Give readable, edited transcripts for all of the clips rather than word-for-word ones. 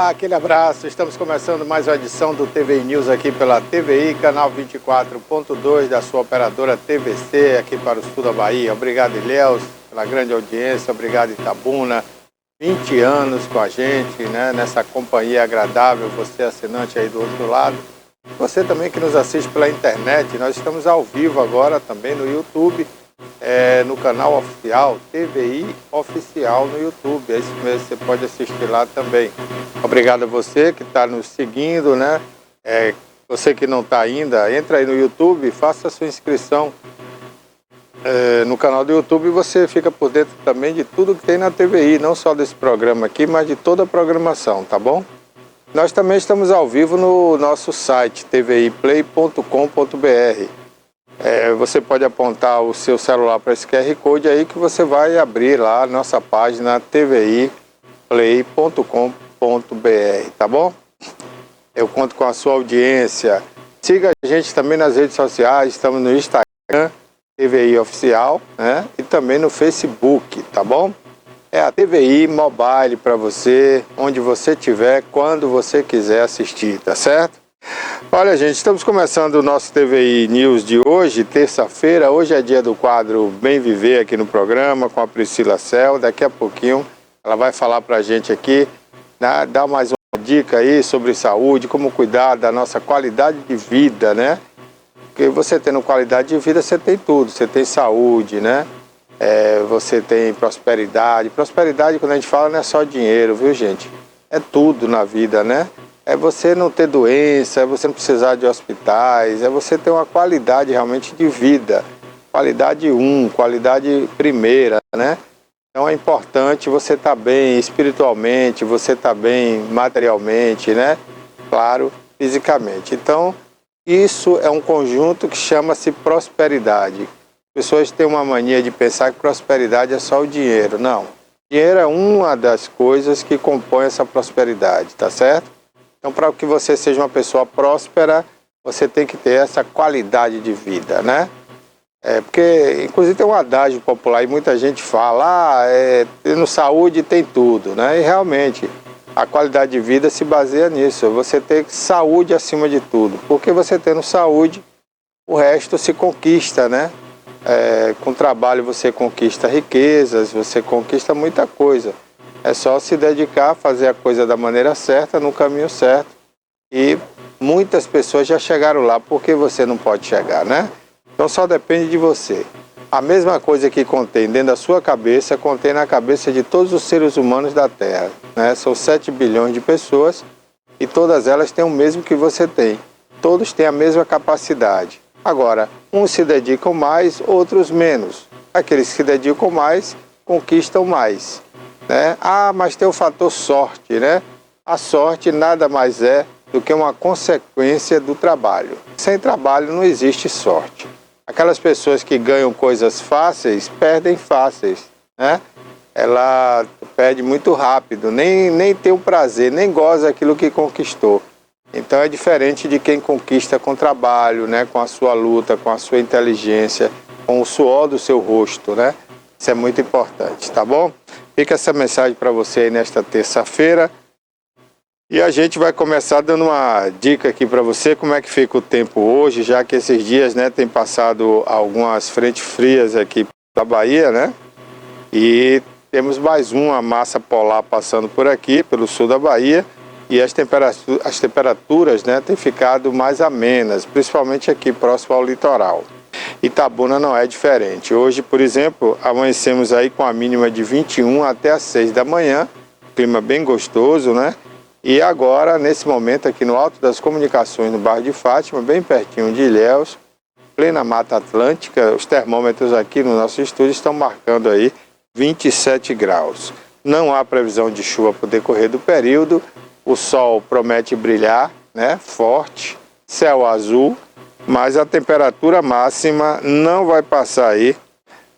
Olá, aquele abraço. Estamos começando mais uma edição do TVI News aqui pela TVI, canal 24.2 da sua operadora TVC aqui para o sul da Bahia. Obrigado, Ilhéus, pela grande audiência. Obrigado, Itabuna. 20 anos com a gente, né? Nessa companhia agradável. Você assinante aí do outro lado. Você também que nos assiste pela internet. Nós estamos ao vivo agora também no YouTube. No canal oficial, TVI Oficial no YouTube. É isso mesmo, você pode assistir lá também. Obrigado a você que está nos seguindo, né? Você que não está ainda, entra aí no YouTube, faça a sua inscrição no canal do YouTube e você fica por dentro também de tudo que tem na TVI, não só desse programa aqui, mas de toda a programação, tá bom? Nós também estamos ao vivo no nosso site, tviplay.com.br. Você pode apontar o seu celular para esse QR Code aí que você vai abrir lá a nossa página tviplay.com.br, tá bom? Eu conto com a sua audiência. Siga a gente também nas redes sociais, estamos no Instagram, TVI Oficial, né? E também no Facebook, tá bom? É a TVI Mobile para você, onde você estiver, quando você quiser assistir, tá certo? Olha, gente, estamos começando o nosso TVI News de hoje, terça-feira. Hoje é dia do quadro Bem Viver aqui no programa com a Priscila Cel. Daqui a pouquinho ela vai falar pra gente aqui, né, dar mais uma dica aí sobre saúde, como cuidar da nossa qualidade de vida, né? Porque você tendo qualidade de vida, você tem tudo. Você tem saúde, né? Você tem prosperidade. Prosperidade, quando a gente fala, não é só dinheiro, viu, gente? É tudo na vida, né? É você não ter doença, é você não precisar de hospitais, é você ter uma qualidade realmente de vida. Qualidade qualidade primeira, né? Então é importante você estar bem espiritualmente, você estar bem materialmente, né? Claro, fisicamente. Então, isso é um conjunto que chama-se prosperidade. Pessoas têm uma mania de pensar que prosperidade é só o dinheiro. Não. Dinheiro é uma das coisas que compõe essa prosperidade, tá certo? Então, para que você seja uma pessoa próspera, você tem que ter essa qualidade de vida, né? Porque, inclusive, tem um adágio popular e muita gente fala, tendo saúde tem tudo, né? E realmente, a qualidade de vida se baseia nisso. Você ter saúde acima de tudo. Porque você tendo saúde, o resto se conquista, né? Com trabalho você conquista riquezas, você conquista muita coisa. É só se dedicar a fazer a coisa da maneira certa, no caminho certo. E muitas pessoas já chegaram lá, porque você não pode chegar, né? Então só depende de você. A mesma coisa que contém dentro da sua cabeça, contém na cabeça de todos os seres humanos da Terra, né? São 7 bilhões de pessoas e todas elas têm o mesmo que você tem. Todos têm a mesma capacidade. Agora, uns se dedicam mais, outros menos. Aqueles que se dedicam mais, conquistam mais, né? Mas tem o fator sorte, né? A sorte nada mais é do que uma consequência do trabalho. Sem trabalho não existe sorte. Aquelas pessoas que ganham coisas fáceis, perdem fáceis, né? Ela perde muito rápido, nem tem o prazer, nem goza aquilo que conquistou. Então é diferente de quem conquista com trabalho, né? Com a sua luta, com a sua inteligência, com o suor do seu rosto, né? Isso é muito importante, tá bom? Fica essa mensagem para você aí nesta terça-feira. E a gente vai começar dando uma dica aqui para você, como é que fica o tempo hoje, já que esses dias, né, tem passado algumas frentes frias aqui da Bahia, né? E temos mais uma massa polar passando por aqui, pelo sul da Bahia. E as temperaturas, né, têm ficado mais amenas, principalmente aqui próximo ao litoral. Itabuna não é diferente. Hoje, por exemplo, amanhecemos aí com a mínima de 21 até as 6 da manhã, clima bem gostoso, né? E agora, nesse momento, aqui no Alto das Comunicações, no bairro de Fátima, bem pertinho de Ilhéus, plena Mata Atlântica, os termômetros aqui no nosso estúdio estão marcando aí 27 graus. Não há previsão de chuva para o decorrer do período. O sol promete brilhar, né, forte, céu azul, mas a temperatura máxima não vai passar aí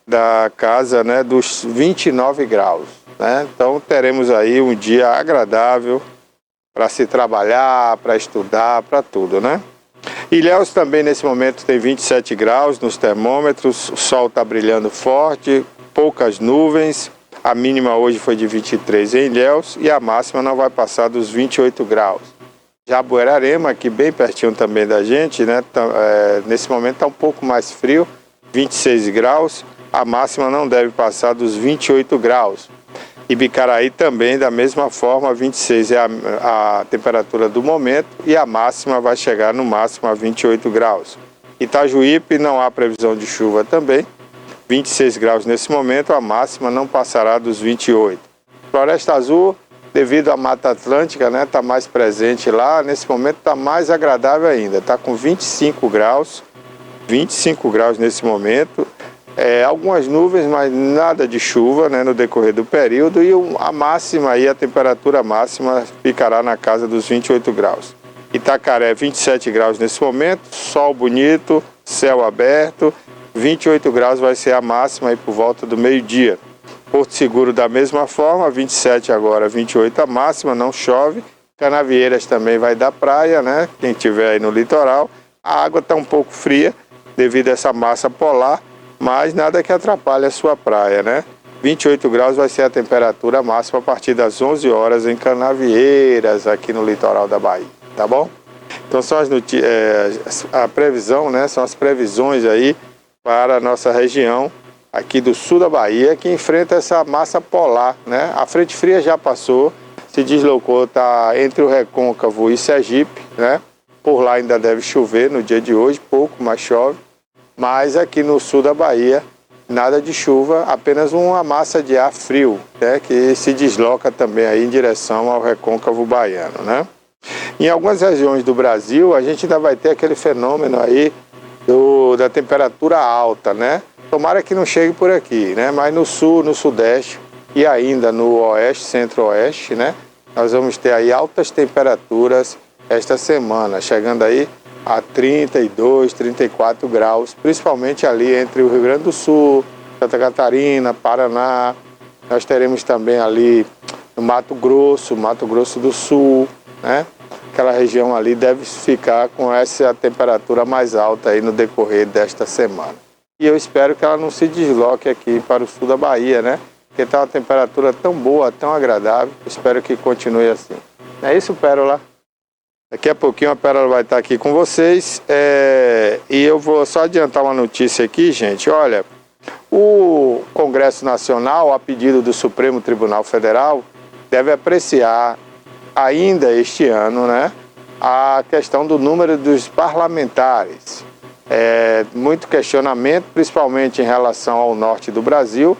da casa, né, dos 29 graus, né? Então teremos aí um dia agradável para se trabalhar, para estudar, para tudo, né? Ilhéus também nesse momento tem 27 graus nos termômetros, o sol está brilhando forte, poucas nuvens. A mínima hoje foi de 23 em Ilhéus e a máxima não vai passar dos 28 graus. Já Buerarema, aqui bem pertinho também da gente, né? Nesse momento está um pouco mais frio, 26 graus. A máxima não deve passar dos 28 graus. Ibicaraí também, da mesma forma, 26 é a temperatura do momento e a máxima vai chegar no máximo a 28 graus. Itajuípe não há previsão de chuva também, 26 graus nesse momento, a máxima não passará dos 28. Floresta Azul, devido à Mata Atlântica, né, está mais presente lá, nesse momento está mais agradável ainda, está com 25 graus nesse momento. Algumas nuvens, mas nada de chuva, né, no decorrer do período, e a máxima aí, a temperatura máxima ficará na casa dos 28 graus. Itacaré, 27 graus nesse momento, sol bonito, céu aberto, 28 graus vai ser a máxima aí por volta do meio-dia. Porto Seguro da mesma forma, 27 agora, 28 a máxima, não chove. Canavieiras também vai dar praia, né, quem estiver aí no litoral. A água está um pouco fria devido a essa massa polar, mas nada que atrapalhe a sua praia, né? 28 graus vai ser a temperatura máxima a partir das 11 horas em Canavieiras, aqui no litoral da Bahia, tá bom? Então são a previsão, né? São as previsões aí para a nossa região aqui do sul da Bahia, que enfrenta essa massa polar, né? A frente fria já passou, se deslocou, está entre o Recôncavo e Sergipe, né? Por lá ainda deve chover no dia de hoje, pouco, mas chove. Mas aqui no sul da Bahia, nada de chuva, apenas uma massa de ar frio, né, que se desloca também aí em direção ao recôncavo baiano, né? Em algumas regiões do Brasil, a gente ainda vai ter aquele fenômeno aí da temperatura alta, né? Tomara que não chegue por aqui, né? Mas no sul, no sudeste e ainda no oeste, centro-oeste, né? Nós vamos ter aí altas temperaturas esta semana, chegando aí a 32, 34 graus, principalmente ali entre o Rio Grande do Sul, Santa Catarina, Paraná. Nós teremos também ali no Mato Grosso do Sul, né? Aquela região ali deve ficar com essa temperatura mais alta aí no decorrer desta semana. E eu espero que ela não se desloque aqui para o sul da Bahia, né? Porque está uma temperatura tão boa, tão agradável. Espero que continue assim. Não é isso, Pérola? Daqui a pouquinho a Pérola vai estar aqui com vocês, e eu vou só adiantar uma notícia aqui, gente. Olha, o Congresso Nacional, a pedido do Supremo Tribunal Federal, deve apreciar ainda este ano, né, a questão do número dos parlamentares. Muito questionamento, principalmente em relação ao norte do Brasil.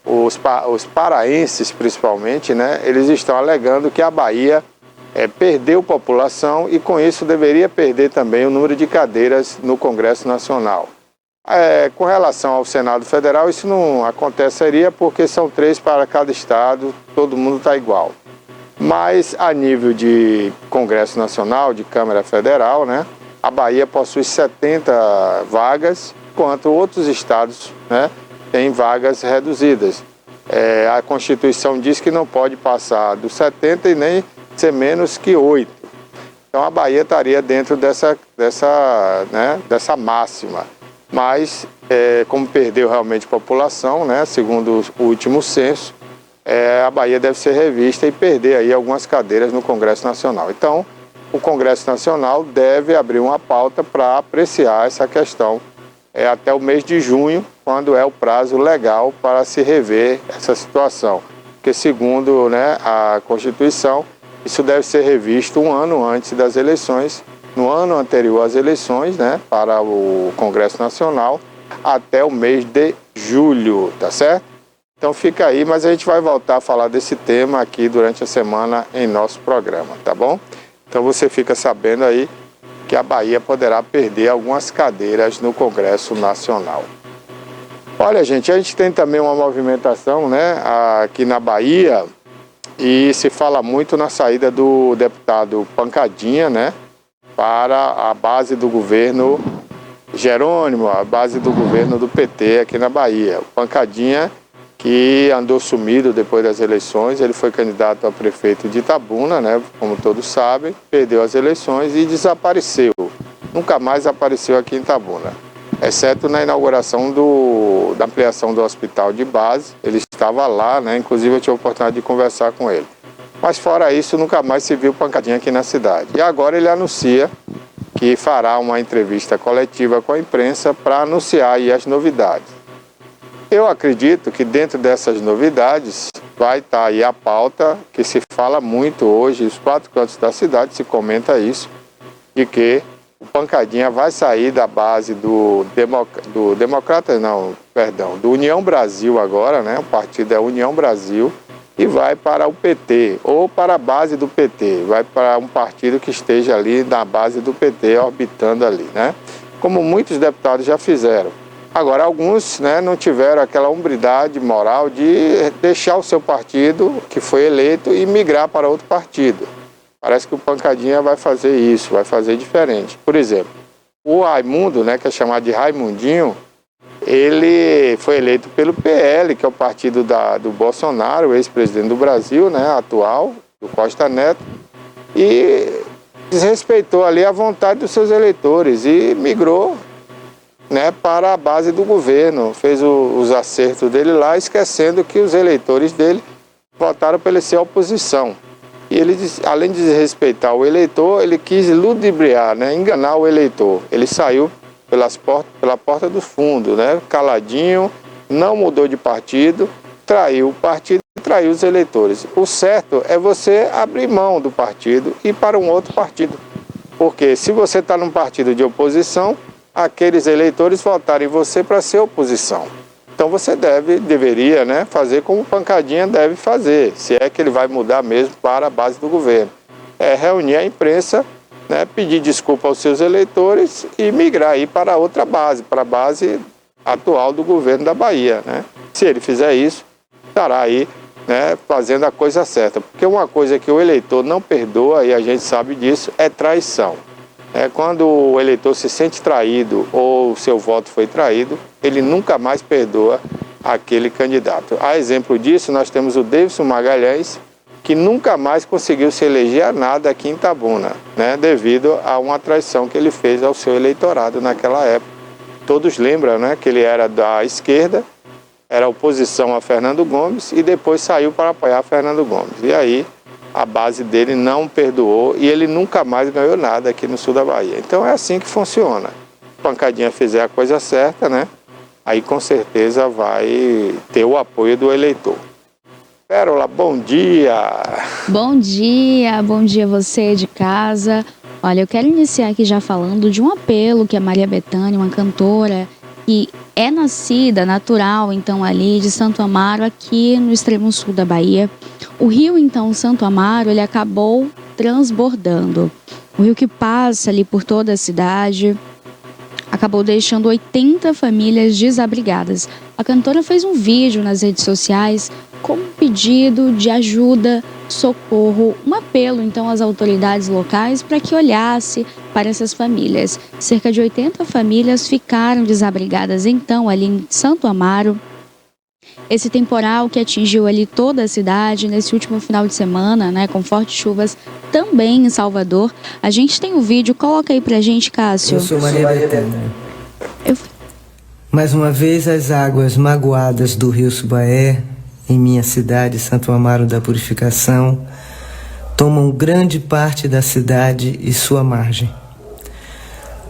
Os paraenses, principalmente, né, eles estão alegando que a Bahia perdeu população e com isso deveria perder também o número de cadeiras no Congresso Nacional. Com relação ao Senado Federal, isso não aconteceria porque são 3 para cada estado, todo mundo está igual. Mas a nível de Congresso Nacional, de Câmara Federal, né, a Bahia possui 70 vagas, enquanto outros estados, né, têm vagas reduzidas. A Constituição diz que não pode passar dos 70 e nem ser menos que 8. Então a Bahia estaria dentro dessa máxima. Mas, como perdeu realmente população, né, segundo o último censo, a Bahia deve ser revista e perder aí algumas cadeiras no Congresso Nacional. Então, o Congresso Nacional deve abrir uma pauta para apreciar essa questão até o mês de junho, quando é o prazo legal para se rever essa situação. Porque, segundo, né, a Constituição, isso deve ser revisto um ano antes das eleições, no ano anterior às eleições, né, para o Congresso Nacional, até o mês de julho, tá certo? Então fica aí, mas a gente vai voltar a falar desse tema aqui durante a semana em nosso programa, tá bom? Então você fica sabendo aí que a Bahia poderá perder algumas cadeiras no Congresso Nacional. Olha, gente, a gente tem também uma movimentação, né, aqui na Bahia, e se fala muito na saída do deputado Pancadinha, né, para a base do governo Jerônimo, a base do governo do PT aqui na Bahia. O Pancadinha, que andou sumido depois das eleições, ele foi candidato a prefeito de Itabuna, né, como todos sabem, perdeu as eleições e desapareceu. Nunca mais apareceu aqui em Itabuna, exceto na inauguração da ampliação do hospital de base. Ele estava lá, né? Inclusive eu tive a oportunidade de conversar com ele. Mas fora isso, nunca mais se viu Pancadinha aqui na cidade. E agora ele anuncia que fará uma entrevista coletiva com a imprensa para anunciar aí as novidades. Eu acredito que dentro dessas novidades vai estar aí a pauta que se fala muito hoje, os 4 cantos da cidade se comenta isso, de que o Pancadinha vai sair da base do União Brasil agora, né? O partido é União Brasil, e vai para o PT, ou para a base do PT, vai para um partido que esteja ali na base do PT, orbitando ali, né? Como muitos deputados já fizeram. Agora, alguns, né, não tiveram aquela hombridade moral de deixar o seu partido, que foi eleito, e migrar para outro partido. Parece que o Pancadinha vai fazer isso, vai fazer diferente. Por exemplo, o Raimundo, né, que é chamado de Raimundinho, ele foi eleito pelo PL, que é o partido do Bolsonaro, ex-presidente do Brasil, né, atual, do Costa Neto, e desrespeitou ali a vontade dos seus eleitores e migrou, né, para a base do governo, fez os acertos dele lá, esquecendo que os eleitores dele votaram para ele ser oposição. E ele, além de desrespeitar o eleitor, ele quis ludibriar, né, enganar o eleitor. Ele saiu pela porta do fundo, né, caladinho, não mudou de partido, traiu o partido e traiu os eleitores. O certo é você abrir mão do partido e ir para um outro partido. Porque se você está num partido de oposição, aqueles eleitores votaram em você para ser oposição. Então você deveria, né, fazer como o Pancadinha deve fazer, se é que ele vai mudar mesmo para a base do governo. É reunir a imprensa, né, pedir desculpa aos seus eleitores e migrar aí para outra base, para a base atual do governo da Bahia, né? Se ele fizer isso, estará aí, né, fazendo a coisa certa. Porque uma coisa que o eleitor não perdoa, e a gente sabe disso, é traição. Quando o eleitor se sente traído ou o seu voto foi traído, ele nunca mais perdoa aquele candidato. A exemplo disso, nós temos o Davidson Magalhães, que nunca mais conseguiu se eleger a nada aqui em Itabuna, né, devido a uma traição que ele fez ao seu eleitorado naquela época. Todos lembram, né, que ele era da esquerda, era oposição a Fernando Gomes e depois saiu para apoiar Fernando Gomes. E aí a base dele não perdoou e ele nunca mais ganhou nada aqui no sul da Bahia. Então é assim que funciona. Se Pancadinha fizer a coisa certa, né, aí com certeza vai ter o apoio do eleitor. Pérola, bom dia! Bom dia você de casa. Olha, eu quero iniciar aqui já falando de um apelo que a Maria Bethânia, uma cantora que é nascida, natural, então, ali de Santo Amaro, aqui no extremo sul da Bahia. O rio, então, Santo Amaro, ele acabou transbordando. O rio que passa ali por toda a cidade acabou deixando 80 famílias desabrigadas. A cantora fez um vídeo nas redes sociais com um pedido de ajuda, socorro, um apelo então às autoridades locais para que olhasse para essas famílias. Cerca de 80 famílias ficaram desabrigadas então ali em Santo Amaro. Esse temporal que atingiu ali toda a cidade nesse último final de semana, né, com fortes chuvas, também em Salvador. A gente tem o vídeo, coloca aí pra gente, Cássio. Eu sou Maria Bethânia. Mais uma vez as águas magoadas do rio Subaé, em minha cidade, Santo Amaro da Purificação, tomam grande parte da cidade e sua margem.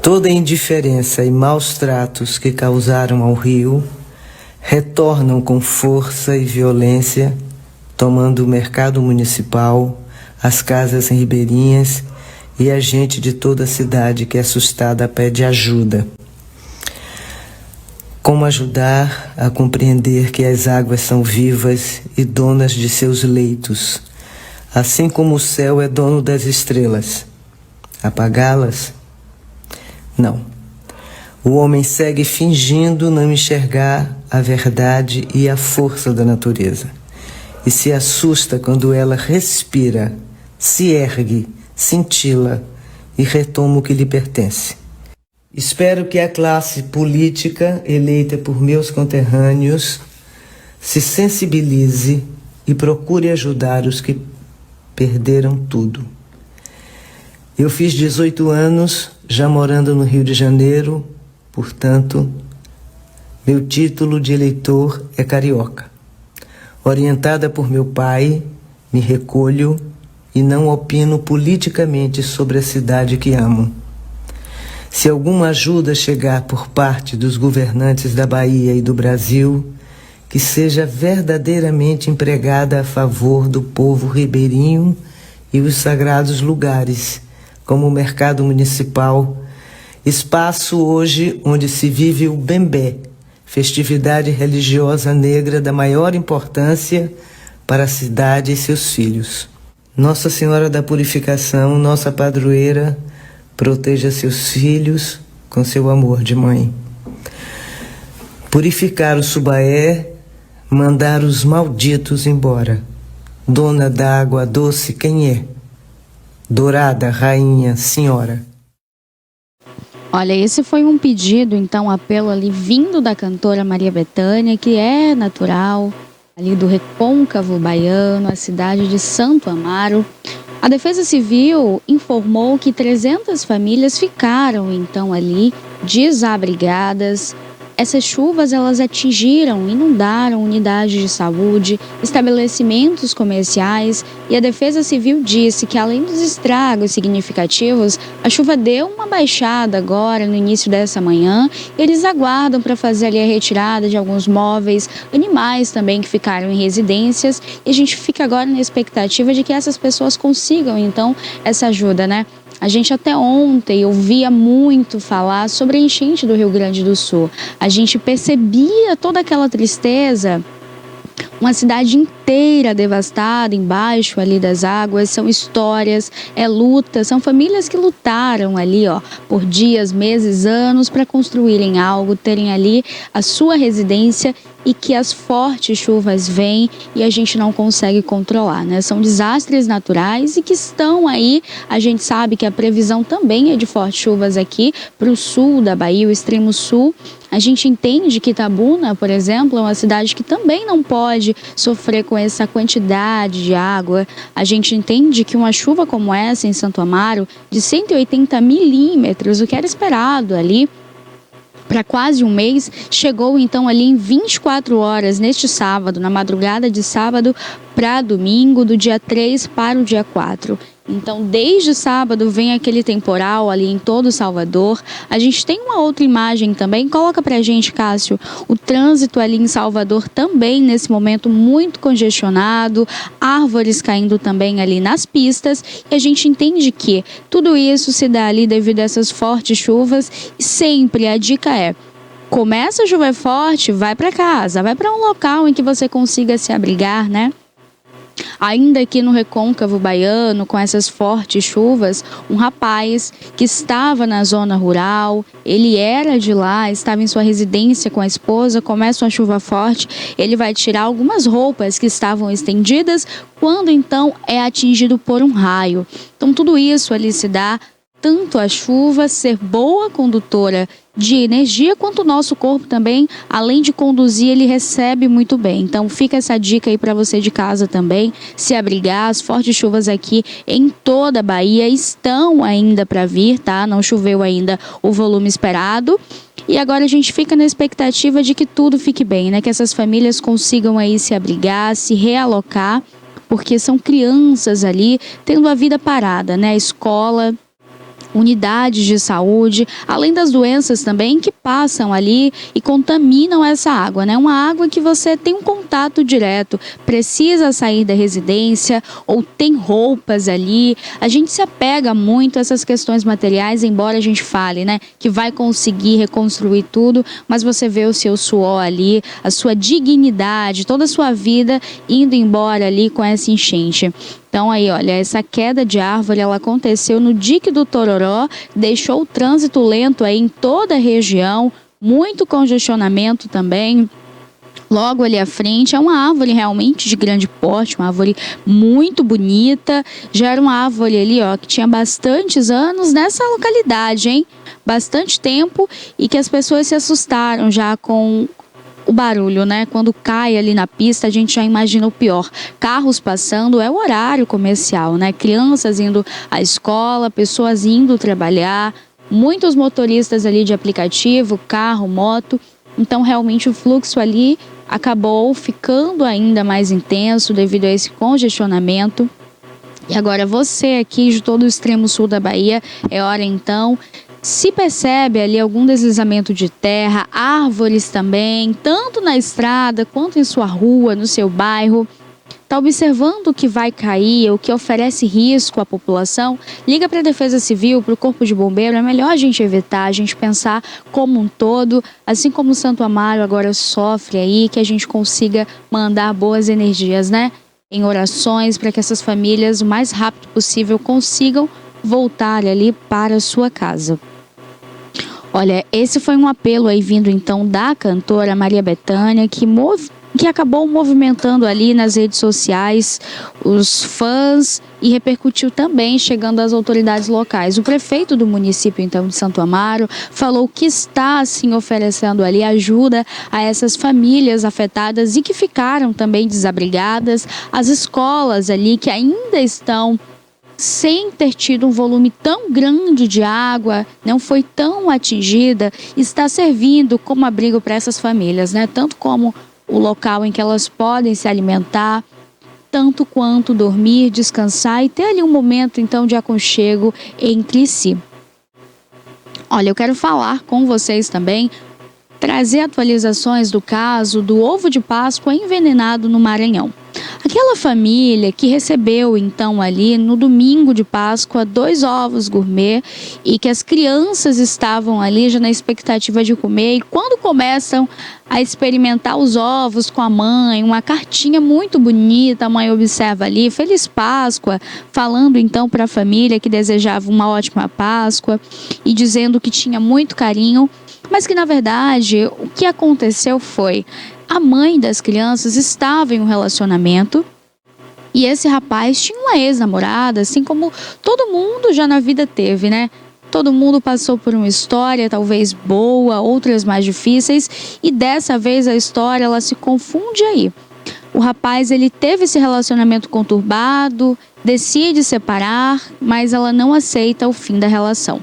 Toda a indiferença e maus tratos que causaram ao rio retornam com força e violência, tomando o mercado municipal, as casas ribeirinhas e a gente de toda a cidade que, assustada, pede ajuda. Como ajudar a compreender que as águas são vivas e donas de seus leitos, assim como o céu é dono das estrelas? Apagá-las? Não. O homem segue fingindo não enxergar a verdade e a força da natureza e se assusta quando ela respira, se ergue, cintila e retoma o que lhe pertence. Espero que a classe política eleita por meus conterrâneos se sensibilize e procure ajudar os que perderam tudo. Eu fiz 18 anos já morando no Rio de Janeiro, portanto, meu título de eleitor é carioca. Orientada por meu pai, me recolho e não opino politicamente sobre a cidade que amo. Se alguma ajuda chegar por parte dos governantes da Bahia e do Brasil, que seja verdadeiramente empregada a favor do povo ribeirinho e os sagrados lugares, como o mercado municipal, espaço hoje onde se vive o Bembé, festividade religiosa negra da maior importância para a cidade e seus filhos. Nossa Senhora da Purificação, nossa padroeira, proteja seus filhos com seu amor de mãe. Purificar o Subaé, mandar os malditos embora. Dona d'água doce, quem é? Dourada, rainha, senhora. Olha, esse foi um pedido, então, apelo ali vindo da cantora Maria Bethânia, que é natural ali do Recôncavo Baiano, a cidade de Santo Amaro. A Defesa Civil informou que 300 famílias ficaram, então, ali desabrigadas. Essas chuvas, elas atingiram, inundaram unidades de saúde, estabelecimentos comerciais, e a Defesa Civil disse que, além dos estragos significativos, a chuva deu uma baixada agora no início dessa manhã. Eles aguardam para fazer ali a retirada de alguns móveis, animais também que ficaram em residências, e a gente fica agora na expectativa de que essas pessoas consigam, então, essa ajuda, né? A gente até ontem ouvia muito falar sobre a enchente do Rio Grande do Sul. A gente percebia toda aquela tristeza, uma cidade inteira devastada embaixo ali das águas. São histórias, é luta, são famílias que lutaram ali, ó, por dias, meses, anos para construírem algo, terem ali a sua residência, e que as fortes chuvas vêm e a gente não consegue controlar, né? São desastres naturais e que estão aí. A gente sabe que a previsão também é de fortes chuvas aqui para o sul da Bahia, o extremo sul. A gente entende que Itabuna, por exemplo, é uma cidade que também não pode sofrer com essa quantidade de água. A gente entende que uma chuva como essa em Santo Amaro, de 180 milímetros, o que era esperado ali para quase um mês, chegou então ali em 24 horas neste sábado, na madrugada de sábado para domingo, do dia 3 para o dia 4. Então, desde sábado vem aquele temporal ali em todo Salvador. A gente tem uma outra imagem também, coloca pra gente, Cássio, o trânsito ali em Salvador também nesse momento muito congestionado, árvores caindo também ali nas pistas, e a gente entende que tudo isso se dá ali devido a essas fortes chuvas, e sempre a dica é: começa a chover forte, vai para casa, vai para um local em que você consiga se abrigar, né? Ainda aqui no Recôncavo Baiano, com essas fortes chuvas, um rapaz que estava na zona rural, ele era de lá, estava em sua residência com a esposa, começa uma chuva forte, ele vai tirar algumas roupas que estavam estendidas, quando então é atingido por um raio. Então tudo isso ali se dá tanto a chuva ser boa condutora de energia, quanto o nosso corpo também, além de conduzir, ele recebe muito bem. Então fica essa dica aí para você de casa também, se abrigar. As fortes chuvas aqui em toda a Bahia estão ainda para vir, tá? Não choveu ainda o volume esperado. E agora a gente fica na expectativa de que tudo fique bem, né? Que essas famílias consigam aí se abrigar, se realocar, porque são crianças ali tendo a vida parada, né? A escola, unidades de saúde, além das doenças também que passam ali e contaminam essa água, né? Uma água que você tem um contato direto, precisa sair da residência ou tem roupas ali. A gente se apega muito a essas questões materiais, embora a gente fale, né, que vai conseguir reconstruir tudo, mas você vê o seu suor ali, a sua dignidade, toda a sua vida indo embora ali com essa enchente. Então aí, olha, essa queda de árvore, ela aconteceu no dique do Tororó, deixou o trânsito lento aí em toda a região, muito congestionamento também. Logo ali à frente, é uma árvore realmente de grande porte, uma árvore muito bonita. Já era uma árvore ali, ó, que tinha bastantes anos nessa localidade, hein? Bastante tempo, e que as pessoas se assustaram já com o barulho, né? Quando cai ali na pista, a gente já imagina o pior. Carros passando, é o horário comercial, né? Crianças indo à escola, pessoas indo trabalhar, muitos motoristas ali de aplicativo, carro, moto. Então, realmente, o fluxo ali acabou ficando ainda mais intenso devido a esse congestionamento. E agora você aqui de todo o extremo sul da Bahia, é hora então, se percebe ali algum deslizamento de terra, árvores também, tanto na estrada quanto em sua rua, no seu bairro, está observando o que vai cair, o que oferece risco à população, liga para a Defesa Civil, para o Corpo de Bombeiro. É melhor a gente evitar, a gente pensar como um todo, assim como o Santo Amaro agora sofre aí, que a gente consiga mandar boas energias, né? Em orações para que essas famílias o mais rápido possível consigam voltar ali para a sua casa. Olha, esse foi um apelo aí vindo então da cantora Maria Bethânia, que acabou movimentando ali nas redes sociais os fãs e repercutiu também chegando às autoridades locais. O prefeito do município então de Santo Amaro falou que está assim oferecendo ali ajuda a essas famílias afetadas e que ficaram também desabrigadas, as escolas ali que ainda estão sem ter tido um volume tão grande de água, não foi tão atingida, está servindo como abrigo para essas famílias, né? Tanto como o local em que elas podem se alimentar, tanto quanto dormir, descansar e ter ali um momento então de aconchego entre si. Olha, eu quero falar com vocês também, trazer atualizações do caso do ovo de Páscoa envenenado no Maranhão. Aquela família que recebeu então ali no domingo de Páscoa 2 ovos gourmet e que as crianças estavam ali já na expectativa de comer, e quando começam a experimentar os ovos com a mãe, uma cartinha muito bonita, a mãe observa ali, Feliz Páscoa, falando então para a família que desejava uma ótima Páscoa e dizendo que tinha muito carinho, mas que na verdade o que aconteceu foi a mãe das crianças estava em um relacionamento e esse rapaz tinha uma ex-namorada, assim como todo mundo já na vida teve, né? Todo mundo passou por uma história, talvez boa, outras mais difíceis, e dessa vez a história ela se confunde aí. O rapaz ele teve esse relacionamento conturbado, decide separar, mas ela não aceita o fim da relação.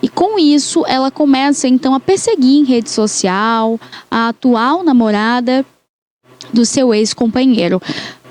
E com isso, ela começa então a perseguir em rede social a atual namorada do seu ex-companheiro.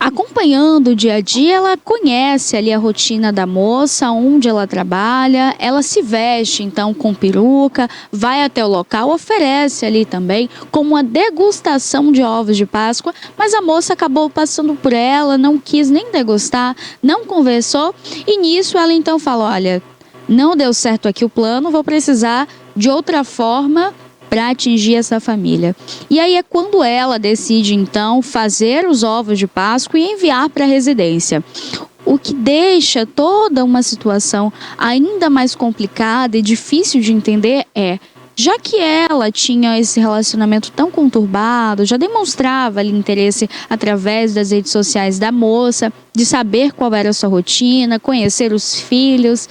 Acompanhando o dia a dia, ela conhece ali a rotina da moça, onde ela trabalha, ela se veste então com peruca, vai até o local, oferece ali também como uma degustação de ovos de Páscoa, mas a moça acabou passando por ela, não quis nem degustar, não conversou e nisso ela então fala, olha, não deu certo aqui o plano, vou precisar de outra forma para atingir essa família. E aí é quando ela decide então fazer os ovos de Páscoa e enviar para a residência. O que deixa toda uma situação ainda mais complicada e difícil de entender é, já que ela tinha esse relacionamento tão conturbado, já demonstrava ali interesse através das redes sociais da moça, de saber qual era a sua rotina, conhecer os filhos,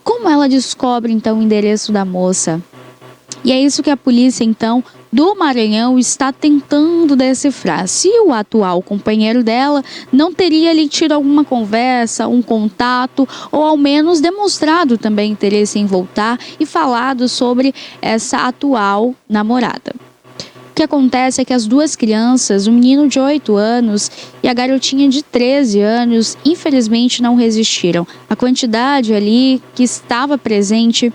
como ela descobre então o endereço da moça? E é isso que a polícia então do Maranhão está tentando decifrar. Se o atual companheiro dela não teria ali tido alguma conversa, um contato, ou ao menos demonstrado também interesse em voltar e falado sobre essa atual namorada. O que acontece é que as duas crianças, o menino de 8 anos e a garotinha de 13 anos, infelizmente não resistiram. A quantidade ali que estava presente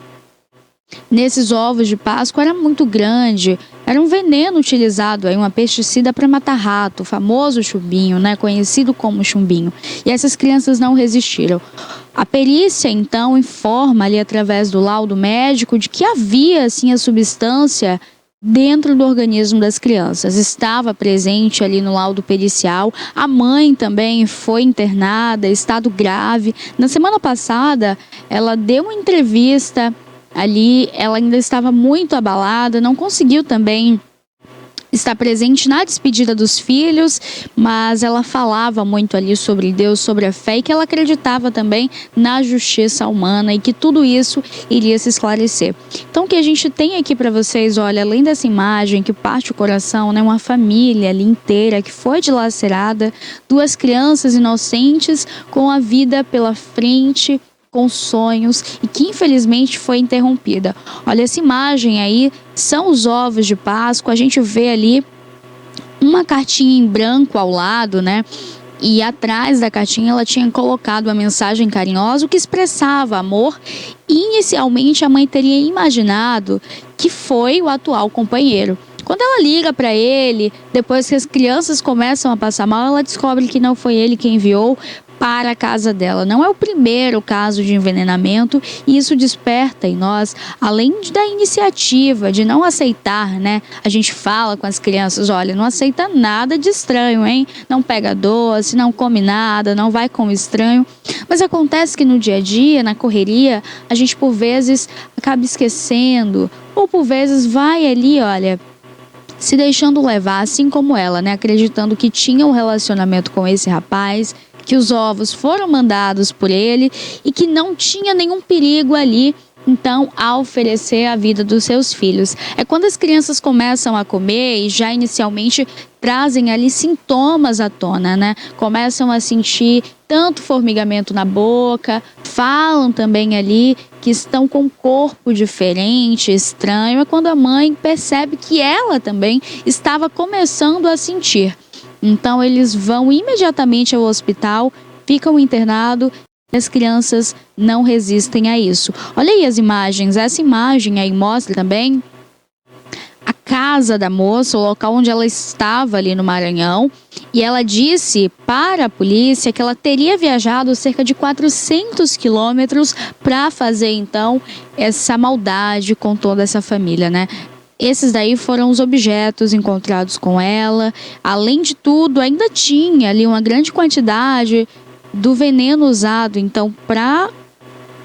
nesses ovos de Páscoa era muito grande, era um veneno utilizado, aí, uma pesticida para matar rato, o famoso chumbinho, né, conhecido como chumbinho. E essas crianças não resistiram. A perícia então informa ali através do laudo médico de que havia assim a substância dentro do organismo das crianças. Estava presente ali no laudo pericial. A mãe também foi internada, estado grave. Na semana passada, ela deu uma entrevista ali, ela ainda estava muito abalada, não conseguiu também estar presente na despedida dos filhos, mas ela falava muito ali sobre Deus, sobre a fé e que ela acreditava também na justiça humana e que tudo isso iria se esclarecer. Então o que a gente tem aqui para vocês, olha, além dessa imagem que parte o coração, né, uma família ali inteira que foi dilacerada, 2 crianças inocentes com a vida pela frente, com sonhos e que infelizmente foi interrompida. Olha, essa imagem aí são os ovos de Páscoa, a gente vê ali uma cartinha em branco ao lado, né? E atrás da cartinha ela tinha colocado uma mensagem carinhosa que expressava amor. E inicialmente a mãe teria imaginado que foi o atual companheiro. Quando ela liga para ele, depois que as crianças começam a passar mal, ela descobre que não foi ele quem enviou para a casa dela. Não é o primeiro caso de envenenamento e isso desperta em nós, além da iniciativa de não aceitar, né? A gente fala com as crianças, olha, não aceita nada de estranho, hein? Não pega doce, não come nada, não vai com estranho. Mas acontece que no dia a dia, na correria, a gente por vezes acaba esquecendo ou por vezes vai ali, olha, se deixando levar, assim como ela, né? Acreditando que tinha um relacionamento com esse rapaz, que os ovos foram mandados por ele e que não tinha nenhum perigo ali, então, a oferecer a vida dos seus filhos. É quando as crianças começam a comer e já inicialmente trazem ali sintomas à tona, né? Começam a sentir tanto formigamento na boca, falam também ali que estão com um corpo diferente, estranho. É quando a mãe percebe que ela também estava começando a sentir. Então eles vão imediatamente ao hospital, ficam internados e as crianças não resistem a isso. Olha aí as imagens, essa imagem aí mostra também a casa da moça, o local onde ela estava ali no Maranhão. E ela disse para a polícia que ela teria viajado cerca de 400 quilômetros para fazer então essa maldade com toda essa família, né? Esses daí foram os objetos encontrados com ela. Além de tudo, ainda tinha ali uma grande quantidade do veneno usado, então, para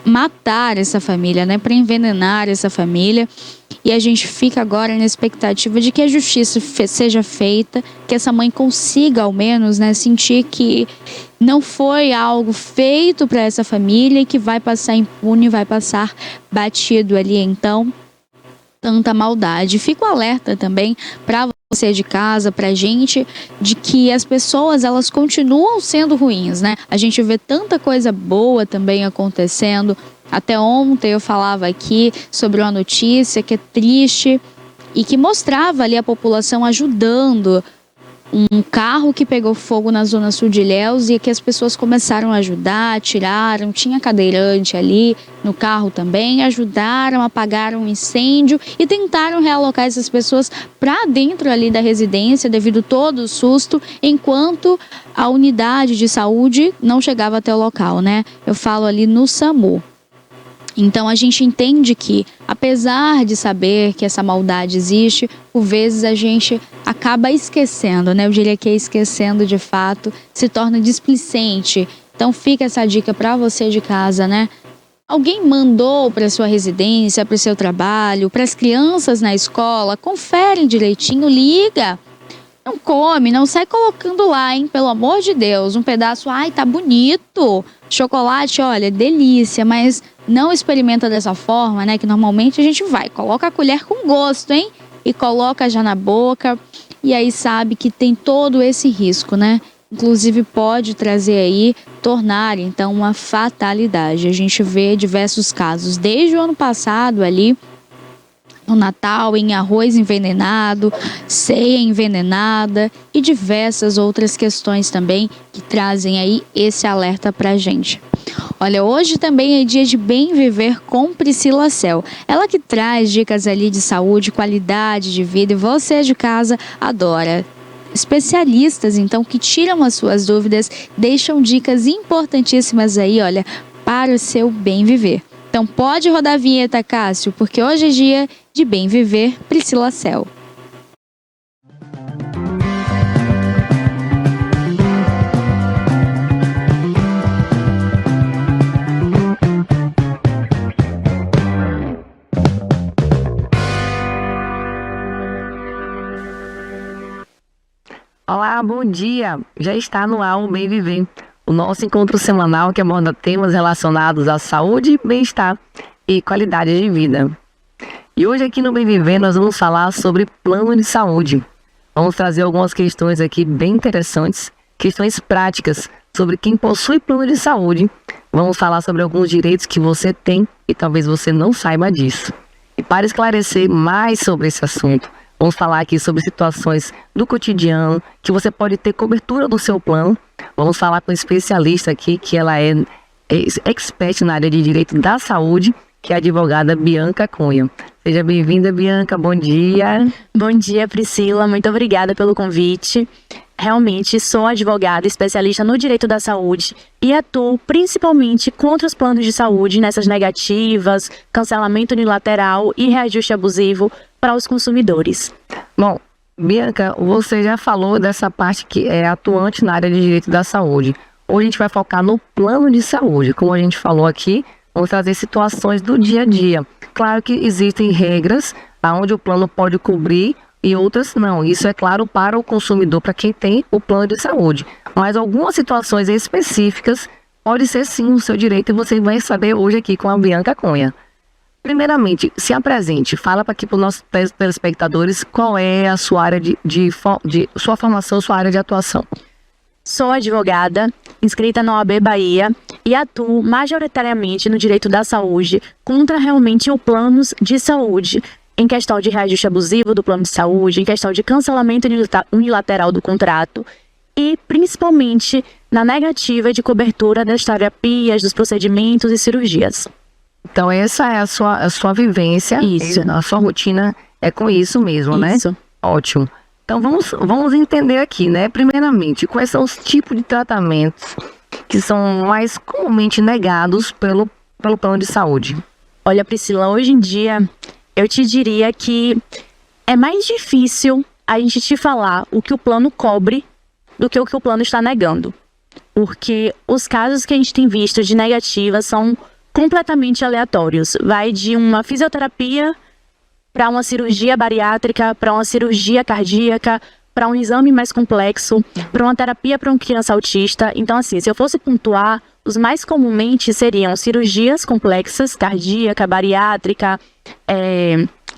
matar essa família, né? Para envenenar essa família. E a gente fica agora na expectativa de que a justiça seja feita, que essa mãe consiga, ao menos, né, sentir que não foi algo feito para essa família e que vai passar impune, vai passar batido ali, então. Tanta maldade. Fico alerta também para você de casa, pra gente, de que as pessoas, elas continuam sendo ruins, né? A gente vê tanta coisa boa também acontecendo. Até ontem eu falava aqui sobre uma notícia que é triste e que mostrava ali a população ajudando um carro que pegou fogo na zona sul de Ilhéus e que as pessoas começaram a ajudar, tiraram, tinha cadeirante ali no carro também, ajudaram, apagaram um incêndio e tentaram realocar essas pessoas para dentro ali da residência devido todo o susto, enquanto a unidade de saúde não chegava até o local, né? Eu falo ali no SAMU. Então a gente entende que, apesar de saber que essa maldade existe, por vezes a gente acaba esquecendo, né? Eu diria que esquecendo de fato, se torna displicente. Então fica essa dica para você de casa, né? Alguém mandou para sua residência, para o seu trabalho, para as crianças na escola, confere direitinho, liga. Não come, não sai colocando lá, hein? Pelo amor de Deus, um pedaço, ai, tá bonito. Chocolate, olha, delícia, mas não experimenta dessa forma, né? Que normalmente a gente vai, coloca a colher com gosto, hein? E coloca já na boca. E aí sabe que tem todo esse risco, né? Inclusive pode trazer aí, tornar então uma fatalidade. A gente vê diversos casos, desde o ano passado ali, no Natal, em arroz envenenado, ceia envenenada e diversas outras questões também que trazem aí esse alerta pra gente. Olha, hoje também é dia de bem viver com Priscila Cell. Ela que traz dicas ali de saúde, qualidade de vida e você de casa adora. Especialistas, então, que tiram as suas dúvidas, deixam dicas importantíssimas aí, olha, para o seu bem viver. Então pode rodar a vinheta, Cássio, porque hoje é dia de bem viver Priscila Cell. Olá, bom dia! Já está no ar o Bem Viver, o nosso encontro semanal que aborda temas relacionados à saúde, bem-estar e qualidade de vida. E hoje aqui no Bem Viver nós vamos falar sobre plano de saúde. Vamos trazer algumas questões aqui bem interessantes, questões práticas sobre quem possui plano de saúde. Vamos falar sobre alguns direitos que você tem e talvez você não saiba disso. E para esclarecer mais sobre esse assunto, Vamos falar aqui sobre situações do cotidiano, que você pode ter cobertura do seu plano. Vamos falar com um especialista aqui, que ela é expert na área de direito da saúde, que é a advogada Bianca Cunha. Seja bem-vinda, Bianca, bom dia. Bom dia, Priscila, muito obrigada pelo convite. Realmente sou advogada especialista no direito da saúde e atuo principalmente contra os planos de saúde nessas negativas, cancelamento unilateral e reajuste abusivo para os consumidores. Bom, Bianca, você já falou dessa parte que é atuante na área de direito da saúde. Hoje a gente vai focar no plano de saúde. Como a gente falou aqui, vamos trazer situações do dia a dia. Claro que existem regras onde o plano pode cobrir e outras não. Isso é claro para o consumidor, para quem tem o plano de saúde. Mas algumas situações específicas pode ser sim o seu direito e você vai saber hoje aqui com a Bianca Cunha. Primeiramente, se apresente, fala para os nossos telespectadores qual é a sua área de sua formação, sua área de atuação. Sou advogada, inscrita na OAB Bahia e atuo majoritariamente no direito da saúde contra realmente os planos de saúde, em questão de reajuste abusivo do plano de saúde, em questão de cancelamento unilateral do contrato e principalmente na negativa de cobertura das terapias, dos procedimentos e cirurgias. Então essa é a sua vivência, Isso. A sua rotina é com isso mesmo, né? Isso. Ótimo. Então vamos entender aqui, né? Primeiramente, quais são os tipos de tratamentos que são mais comumente negados pelo plano de saúde? Olha, Priscila, hoje em dia eu te diria que é mais difícil a gente te falar o que o plano cobre do que o plano está negando. Porque os casos que a gente tem visto de negativa são completamente aleatórios. Vai de uma fisioterapia para uma cirurgia bariátrica, para uma cirurgia cardíaca, para um exame mais complexo, para uma terapia para uma criança autista. Então, assim, se eu fosse pontuar, os mais comumente seriam cirurgias complexas, cardíaca, bariátrica,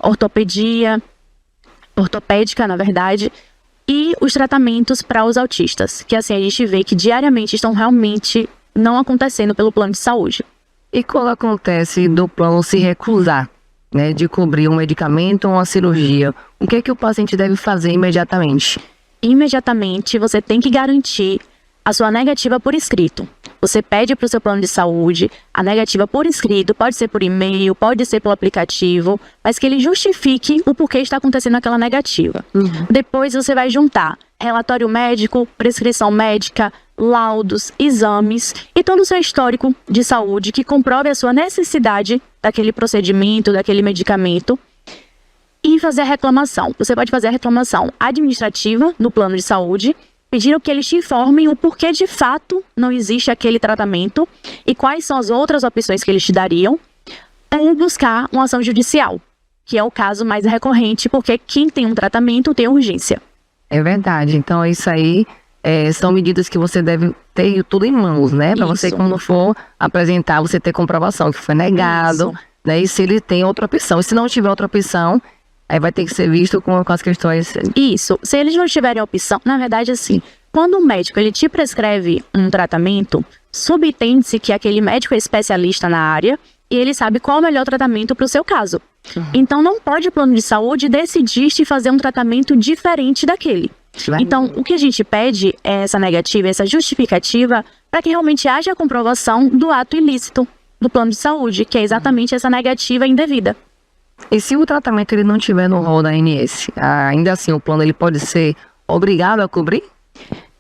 ortopédica, na verdade, e os tratamentos para os autistas, que assim a gente vê que diariamente estão realmente não acontecendo pelo plano de saúde. E quando acontece do plano se recusar, né, de cobrir um medicamento ou uma cirurgia, o que é que o paciente deve fazer imediatamente? Imediatamente você tem que garantir a sua negativa por escrito. Você pede para o seu plano de saúde a negativa por escrito, pode ser por e-mail, pode ser pelo aplicativo, mas que ele justifique o porquê está acontecendo aquela negativa. Depois você vai juntar relatório médico, prescrição médica, laudos, exames e todo o seu histórico de saúde que comprove a sua necessidade daquele procedimento, daquele medicamento e fazer a reclamação. Você pode fazer a reclamação administrativa no plano de saúde, pedindo que eles te informem o porquê de fato não existe aquele tratamento e quais são as outras opções que eles te dariam, ou buscar uma ação judicial, que é o caso mais recorrente, porque quem tem um tratamento tem urgência. É verdade, então isso aí são medidas que você deve ter tudo em mãos, né? Para você, quando for apresentar, você ter comprovação que foi negado, né? E se ele tem outra opção. E se não tiver outra opção, aí vai ter que ser visto com as questões... Isso. Se eles não tiverem opção... Na verdade, assim, quando o médico ele te prescreve um tratamento, subentende-se que aquele médico é especialista na área e ele sabe qual é o melhor tratamento para o seu caso. Então, não pode o plano de saúde decidir te fazer um tratamento diferente daquele. Então, o que a gente pede é essa negativa, essa justificativa, para que realmente haja a comprovação do ato ilícito do plano de saúde, que é exatamente essa negativa indevida. E se o tratamento ele não tiver no rol da ANS, ainda assim o plano ele pode ser obrigado a cobrir?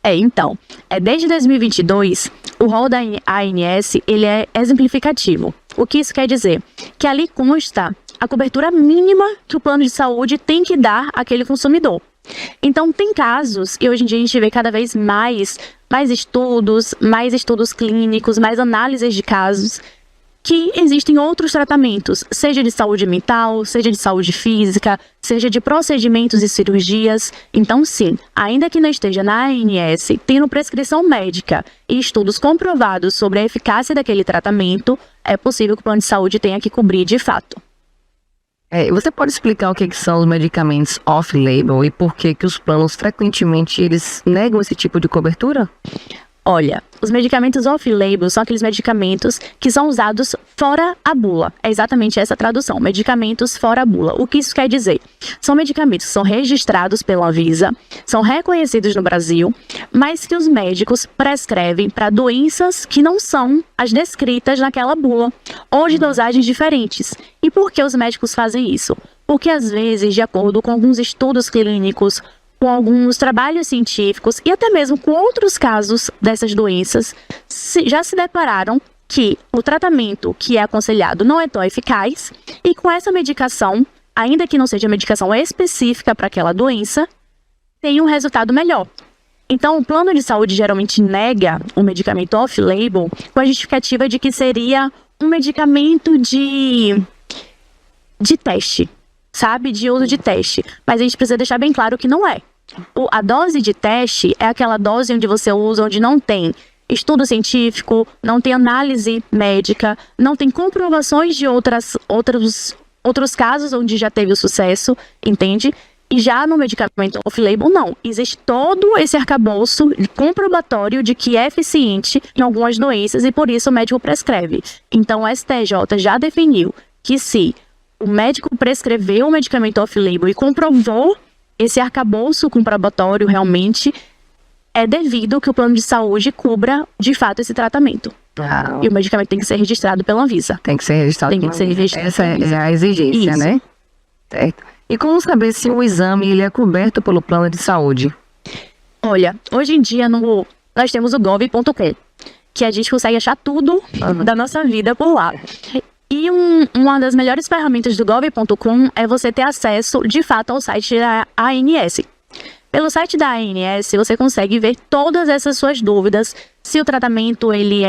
Então, desde 2022, o rol da ANS ele é exemplificativo. O que isso quer dizer? Que ali consta a cobertura mínima que o plano de saúde tem que dar àquele consumidor. Então, tem casos, e hoje em dia a gente vê cada vez mais estudos clínicos, mais análises de casos, que existem outros tratamentos, seja de saúde mental, seja de saúde física, seja de procedimentos e cirurgias. Então, sim, ainda que não esteja na ANS, tendo prescrição médica e estudos comprovados sobre a eficácia daquele tratamento, é possível que o plano de saúde tenha que cobrir de fato. Você pode explicar o que são os medicamentos off-label e por que os planos frequentemente eles negam esse tipo de cobertura? Olha, os medicamentos off-label são aqueles medicamentos que são usados fora a bula. É exatamente essa a tradução, medicamentos fora a bula. O que isso quer dizer? São medicamentos que são registrados pela Anvisa, são reconhecidos no Brasil, mas que os médicos prescrevem para doenças que não são as descritas naquela bula, ou de dosagens diferentes. E por que os médicos fazem isso? Porque às vezes, de acordo com alguns estudos clínicos, com alguns trabalhos científicos e até mesmo com outros casos dessas doenças, já se depararam que o tratamento que é aconselhado não é tão eficaz e com essa medicação, ainda que não seja medicação específica para aquela doença, tem um resultado melhor. Então, o plano de saúde geralmente nega o medicamento off-label com a justificativa de que seria um medicamento de teste, sabe? De uso de teste. Mas a gente precisa deixar bem claro que não é. A dose de teste é aquela dose onde você usa, onde não tem estudo científico, não tem análise médica, não tem comprovações de outros casos onde já teve o sucesso, entende? E já no medicamento off-label, não. Existe todo esse arcabouço comprobatório de que é eficiente em algumas doenças e por isso o médico prescreve. Então, o STJ já definiu que se o médico prescreveu o medicamento off-label e comprovou esse arcabouço comprobatório realmente, é devido que o plano de saúde cubra, de fato, esse tratamento. E o medicamento tem que ser registrado pela Anvisa. Tem que ser registrado pela Anvisa. Essa é a exigência, né? Certo. E como saber se o exame ele é coberto pelo plano de saúde? Olha, hoje em dia nós temos o gov.com, que a gente consegue achar tudo da nossa vida por lá. E uma das melhores ferramentas do gov.com é você ter acesso, de fato, ao site da ANS. Pelo site da ANS, você consegue ver todas essas suas dúvidas, se o tratamento ele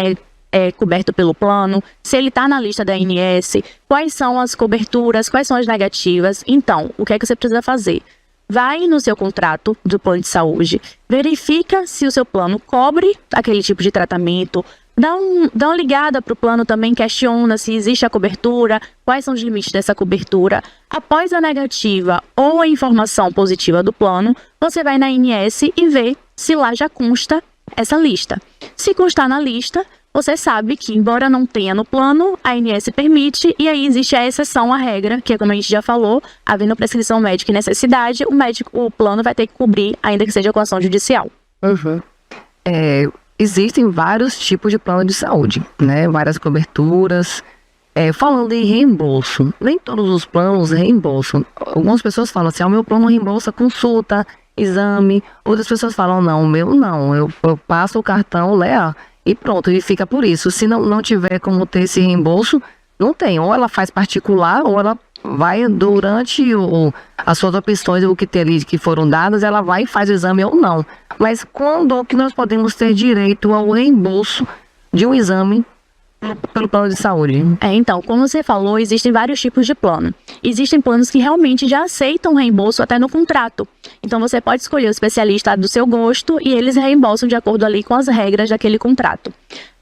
é coberto pelo plano, se ele está na lista da ANS, quais são as coberturas, quais são as negativas. Então, o que é que você precisa fazer? Vai no seu contrato do plano de saúde, verifica se o seu plano cobre aquele tipo de tratamento, dá uma ligada para o plano também, questiona se existe a cobertura, quais são os limites dessa cobertura. Após a negativa ou a informação positiva do plano, você vai na ANS e vê se lá já consta essa lista. Se constar na lista, você sabe que, embora não tenha no plano, a ANS permite, e aí existe a exceção à regra, que é como a gente já falou, havendo prescrição médica e necessidade, o plano vai ter que cobrir, ainda que seja com ação judicial. Existem vários tipos de plano de saúde, né? Várias coberturas. Falando em reembolso, nem todos os planos reembolsam. Algumas pessoas falam assim, o meu plano reembolsa consulta, exame. Outras pessoas falam, não, o meu não. Eu passo o cartão, e pronto, e fica por isso. Se não tiver como ter esse reembolso, não tem. Ou ela faz particular, ou ela vai durante as suas opções, o que tem ali que foram dadas, ela vai e faz o exame ou não. Mas quando que nós podemos ter direito ao reembolso de um exame pelo plano de saúde? Então, como você falou, existem vários tipos de plano. Existem planos que realmente já aceitam reembolso até no contrato. Então, você pode escolher o especialista do seu gosto e eles reembolsam de acordo ali com as regras daquele contrato.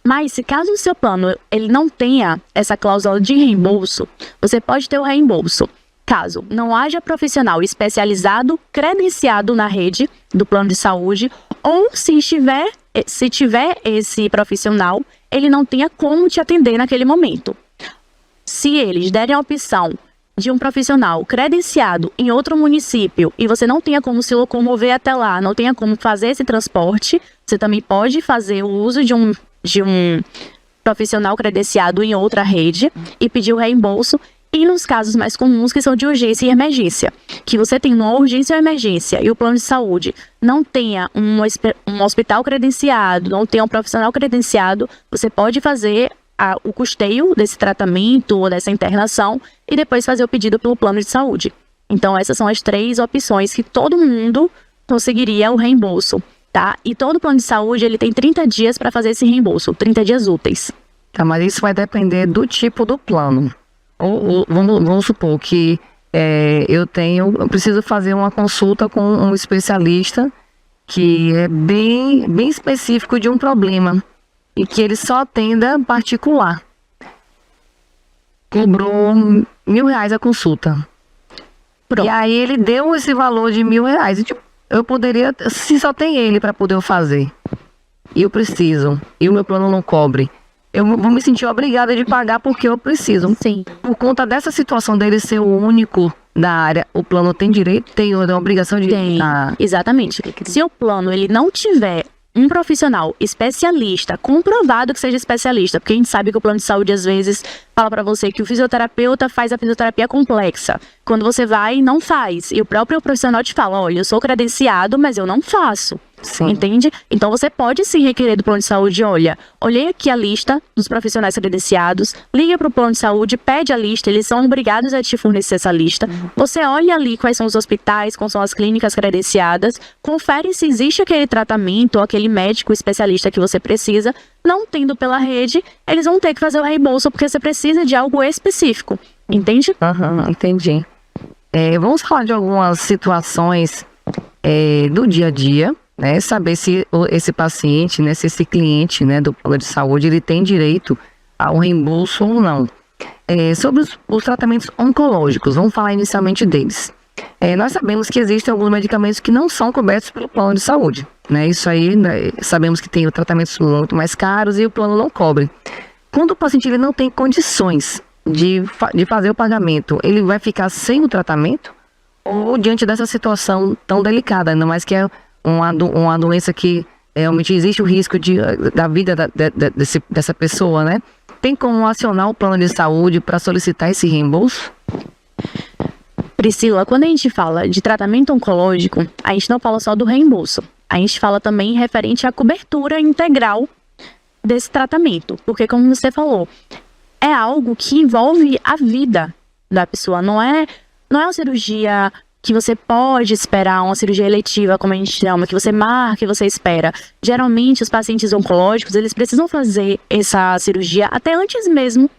Mas, se caso o seu plano ele não tenha essa cláusula de reembolso, você pode ter o reembolso. Caso não haja profissional especializado, credenciado na rede do plano de saúde, ou se tiver esse profissional, ele não tenha como te atender naquele momento. Se eles derem a opção de um profissional credenciado em outro município e você não tenha como se locomover até lá, não tenha como fazer esse transporte, você também pode fazer o uso de um profissional credenciado em outra rede e pedir o reembolso. E nos casos mais comuns, que são de urgência e emergência, que você tem uma urgência ou emergência e o plano de saúde não tenha um hospital credenciado, não tenha um profissional credenciado, você pode fazer o custeio desse tratamento ou dessa internação e depois fazer o pedido pelo plano de saúde. Então, essas são as 3 opções que todo mundo conseguiria o reembolso, tá? E todo plano de saúde, ele tem 30 dias para fazer esse reembolso, 30 dias úteis. Tá, mas isso vai depender do tipo do plano. Vamos supor que eu preciso fazer uma consulta com um especialista que é bem específico de um problema e que ele só atenda particular. Cobrou R$1.000 a consulta. Pronto. E aí ele deu esse valor de R$1.000. E, eu poderia, se só tem ele para poder fazer. e eu preciso, e o meu plano não cobre, eu vou me sentir obrigada de pagar porque eu preciso. Sim. Por conta dessa situação dele ser o único da área, o plano tem direito, tem a obrigação de... Tem, exatamente. Se o plano ele não tiver um profissional especialista, comprovado que seja especialista, porque a gente sabe que o plano de saúde às vezes fala pra você que o fisioterapeuta faz a fisioterapia complexa. Quando você vai, não faz. E o próprio profissional te fala, olha, eu sou credenciado, mas eu não faço. Sim. Entende? Então você pode sim requerer do plano de saúde, olha, olhei aqui a lista dos profissionais credenciados, liga para o plano de saúde, pede a lista, eles são obrigados a te fornecer essa lista. Você olha ali quais são os hospitais, quais são as clínicas credenciadas, confere se existe aquele tratamento ou aquele médico especialista que você precisa. Não tendo pela rede, eles vão ter que fazer o reembolso porque você precisa de algo específico. Entende? Entendi. Vamos falar de algumas situações do dia a dia, né, saber se esse paciente, né, se esse cliente, né, do plano de saúde, ele tem direito ao reembolso ou não. Sobre os tratamentos oncológicos, vamos falar inicialmente deles. Nós sabemos que existem alguns medicamentos que não são cobertos pelo plano de saúde, né, isso aí, né, sabemos que tem tratamentos muito mais caros e o plano não cobre. Quando o paciente ele não tem condições de fazer o pagamento, ele vai ficar sem o tratamento? Ou diante dessa situação tão delicada, ainda mais que é uma doença que realmente existe o risco da vida dessa pessoa, né? Tem como acionar o plano de saúde para solicitar esse reembolso? Priscila, quando a gente fala de tratamento oncológico, a gente não fala só do reembolso. A gente fala também referente à cobertura integral desse tratamento. Porque, como você falou, é algo que envolve a vida da pessoa. Não é uma cirurgia que você pode esperar, uma cirurgia eletiva, como a gente chama, que você marca e você espera. Geralmente, os pacientes oncológicos, eles precisam fazer essa cirurgia até antes mesmo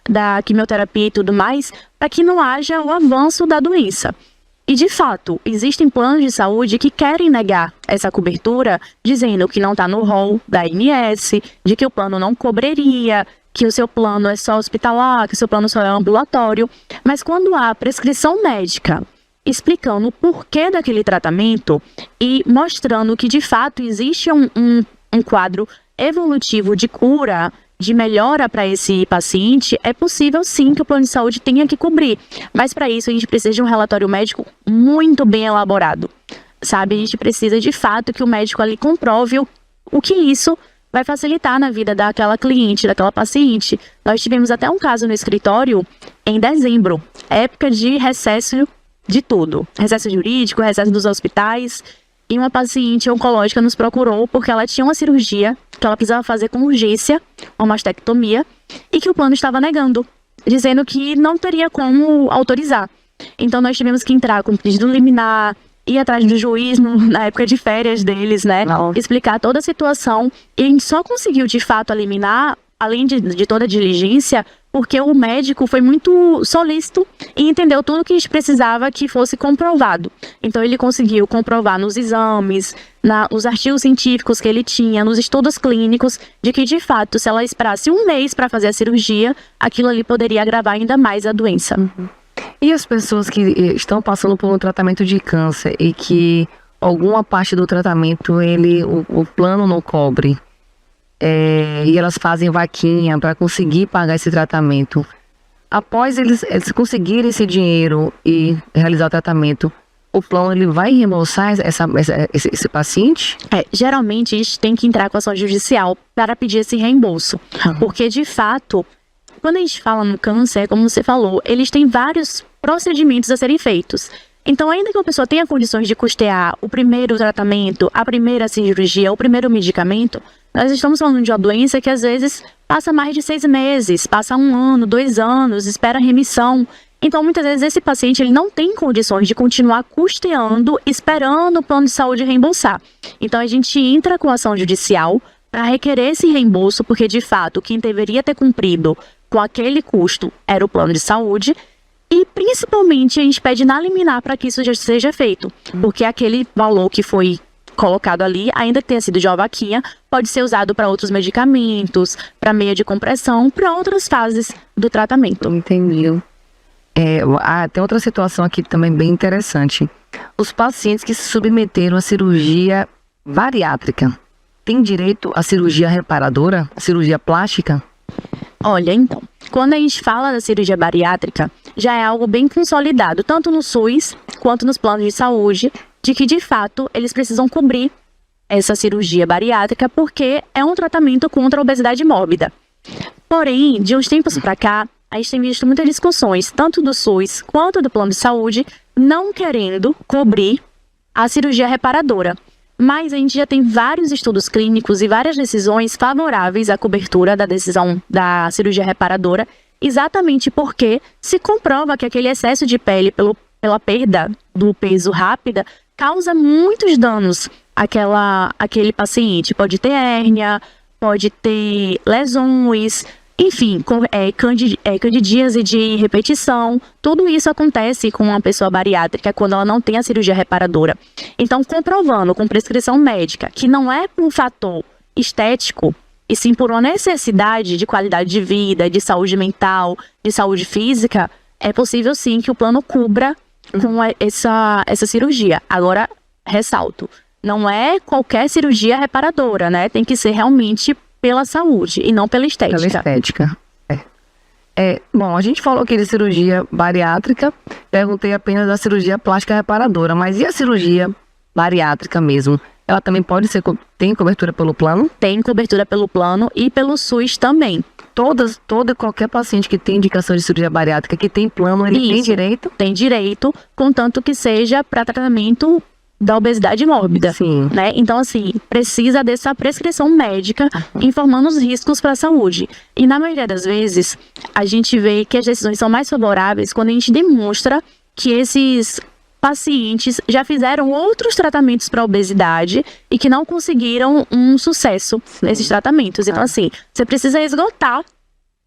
da quimioterapia e tudo mais, para que não haja o avanço da doença. E, de fato, existem planos de saúde que querem negar essa cobertura, dizendo que não está no rol da ANS, de que o plano não cobriria, que o seu plano é só hospitalar, que o seu plano só é ambulatório. Mas quando há prescrição médica explicando o porquê daquele tratamento e mostrando que, de fato, existe um quadro evolutivo de cura, de melhora para esse paciente, é possível sim que o plano de saúde tenha que cobrir. Mas para isso a gente precisa de um relatório médico muito bem elaborado, sabe? A gente precisa de fato que o médico ali comprove o que isso vai facilitar na vida daquela cliente, daquela paciente. Nós tivemos até um caso no escritório em dezembro, época de recesso de tudo. Recesso jurídico, recesso dos hospitais. E uma paciente oncológica nos procurou porque ela tinha uma cirurgia que ela precisava fazer com urgência, uma mastectomia, e que o plano estava negando, dizendo que não teria como autorizar. Então nós tivemos que entrar com pedido liminar, ir atrás do juiz na época de férias deles, né? Não. Explicar toda a situação. E a gente só conseguiu de fato eliminar, além de toda a diligência, porque o médico foi muito solícito e entendeu tudo que a gente precisava que fosse comprovado. Então ele conseguiu comprovar nos exames, nos artigos científicos que ele tinha, nos estudos clínicos, de que de fato, se ela esperasse um mês para fazer a cirurgia, aquilo ali poderia agravar ainda mais a doença. E as pessoas que estão passando por um tratamento de câncer e que alguma parte do tratamento o plano não cobre, e elas fazem vaquinha para conseguir pagar esse tratamento. Após eles conseguirem esse dinheiro e realizar o tratamento, o plano ele vai reembolsar esse paciente? Geralmente a gente tem que entrar com ação judicial para pedir esse reembolso. Porque, de fato, quando a gente fala no câncer, como você falou, eles têm vários procedimentos a serem feitos. Então, ainda que uma pessoa tenha condições de custear o primeiro tratamento, a primeira cirurgia, o primeiro medicamento, nós estamos falando de uma doença que às vezes passa mais de 6 meses, passa 1 ano, 2 anos, espera remissão. Então, muitas vezes, esse paciente ele não tem condições de continuar custeando, esperando o plano de saúde reembolsar. Então, a gente entra com ação judicial para requerer esse reembolso, porque, de fato, quem deveria ter cumprido com aquele custo era o plano de saúde. E, principalmente, a gente pede na liminar para que isso já seja feito, porque aquele valor que foi colocado ali, ainda que tenha sido de uma vaquinha, pode ser usado para outros medicamentos, para meia de compressão, para outras fases do tratamento. Entendi. Tem outra situação aqui também bem interessante. Os pacientes que se submeteram à cirurgia bariátrica, tem direito à cirurgia reparadora, à cirurgia plástica? Olha, então, quando a gente fala da cirurgia bariátrica, já é algo bem consolidado, tanto no SUS quanto nos planos de saúde, de que, de fato, eles precisam cobrir essa cirurgia bariátrica porque é um tratamento contra a obesidade mórbida. Porém, de uns tempos para cá, a gente tem visto muitas discussões, tanto do SUS quanto do plano de saúde, não querendo cobrir a cirurgia reparadora. Mas a gente já tem vários estudos clínicos e várias decisões favoráveis à cobertura da decisão da cirurgia reparadora, exatamente porque se comprova que aquele excesso de pele pela perda do peso rápida causa muitos danos àquele paciente. Pode ter hérnia, pode ter lesões, enfim, candidíase de repetição. Tudo isso acontece com uma pessoa bariátrica quando ela não tem a cirurgia reparadora. Então, comprovando com prescrição médica que não é por um fator estético, e sim por uma necessidade de qualidade de vida, de saúde mental, de saúde física, é possível sim que o plano cubra com essa cirurgia. Agora, ressalto, não é qualquer cirurgia reparadora, né? Tem que ser realmente pela saúde e não pela estética. Pela estética. Bom, a gente falou aqui de cirurgia bariátrica, perguntei apenas da cirurgia plástica reparadora, mas e a cirurgia bariátrica mesmo? Ela também tem cobertura pelo plano? Tem cobertura pelo plano e pelo SUS também. Todo e qualquer paciente que tem indicação de cirurgia bariátrica, que tem plano, ele tem direito? Tem direito, contanto que seja para tratamento da obesidade mórbida, Sim. né? Então, assim, precisa dessa prescrição médica informando os riscos para a saúde. E na maioria das vezes, a gente vê que as decisões são mais favoráveis quando a gente demonstra que esses pacientes já fizeram outros tratamentos para obesidade e que não conseguiram um sucesso nesses tratamentos. Então, assim, você precisa esgotar,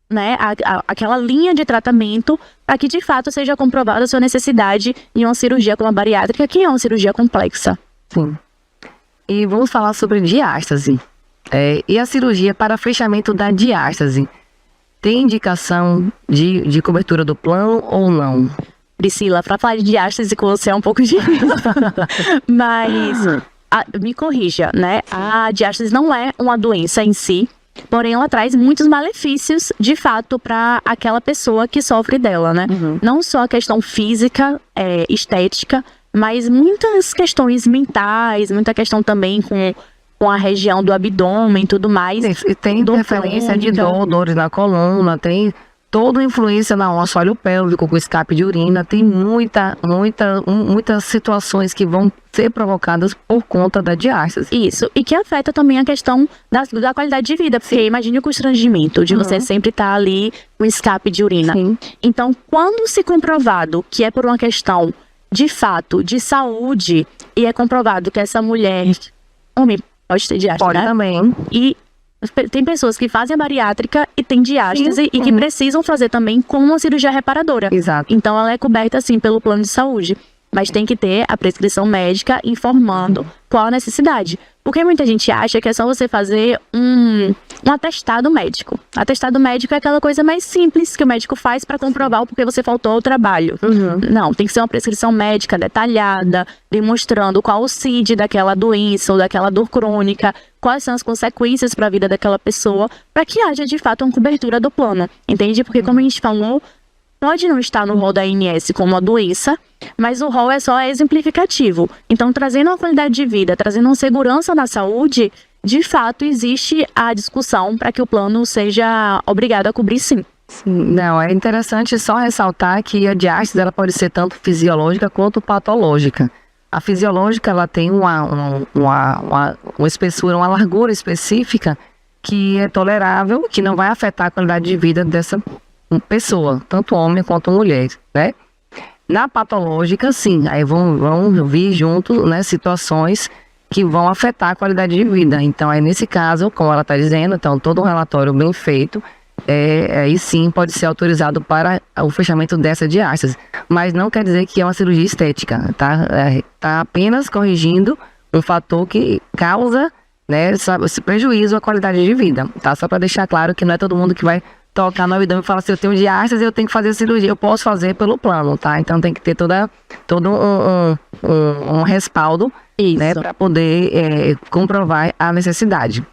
né, aquela linha de tratamento para que de fato seja comprovada a sua necessidade em uma cirurgia como a bariátrica, que é uma cirurgia complexa. Sim. E vamos falar sobre diástase. E a cirurgia para fechamento da diástase? Tem indicação de cobertura do plano ou não? Priscila, para falar de diástase com você é um pouco difícil. Mas, me corrija, né? A diástase não é uma doença em si, porém ela traz muitos malefícios, de fato, para aquela pessoa que sofre dela, né? Não só a questão física, estética, mas muitas questões mentais, muita questão também com a região do abdômen e tudo mais. Tem interferência de dores na coluna, tem toda influência no assoalho pélvico, com escape de urina, tem muitas situações que vão ser provocadas por conta da diástase. Isso, e que afeta também a questão da qualidade de vida, porque imagine o constrangimento de você sempre estar ali com escape de urina. Sim. Então, quando se comprovado que é por uma questão, de fato, de saúde, e é comprovado que essa mulher, homem, pode ter diástase, Pode né? também. E tem pessoas que fazem a bariátrica e tem diástase e que precisam fazer também com uma cirurgia reparadora. Exato. Então ela é coberta assim pelo plano de saúde. Mas tem que ter a prescrição médica informando qual a necessidade. Porque muita gente acha que é só você fazer um atestado médico. Atestado médico é aquela coisa mais simples que o médico faz para comprovar o porquê você faltou ao trabalho. Não, tem que ser uma prescrição médica detalhada, demonstrando qual o CID daquela doença ou daquela dor crônica, quais são as consequências para a vida daquela pessoa, para que haja de fato uma cobertura do plano. Entende? Porque como a gente falou, pode não estar no rol da ANS como uma doença, mas o rol é só exemplificativo. Então, trazendo uma qualidade de vida, trazendo uma segurança na saúde, de fato, existe a discussão para que o plano seja obrigado a cobrir, sim. Não, é interessante só ressaltar que a diástase ela pode ser tanto fisiológica quanto patológica. A fisiológica ela tem uma espessura, uma largura específica que é tolerável, que não vai afetar a qualidade de vida dessa pessoa, tanto homem quanto mulher, né? Na patológica, sim, aí vão vir junto, né, situações que vão afetar a qualidade de vida. Então, aí nesse caso, como ela está dizendo, então todo um relatório bem feito, aí sim pode ser autorizado para o fechamento dessa diástase. Mas não quer dizer que é uma cirurgia estética, tá? Tá apenas corrigindo um fator que causa, né, esse prejuízo à qualidade de vida, tá? Só para deixar claro que não é todo mundo que vai tocar no abdômen e falar assim, eu tenho diástase, eu tenho que fazer cirurgia, eu posso fazer pelo plano, tá? Então tem que ter todo um respaldo Isso. né, para poder comprovar a necessidade.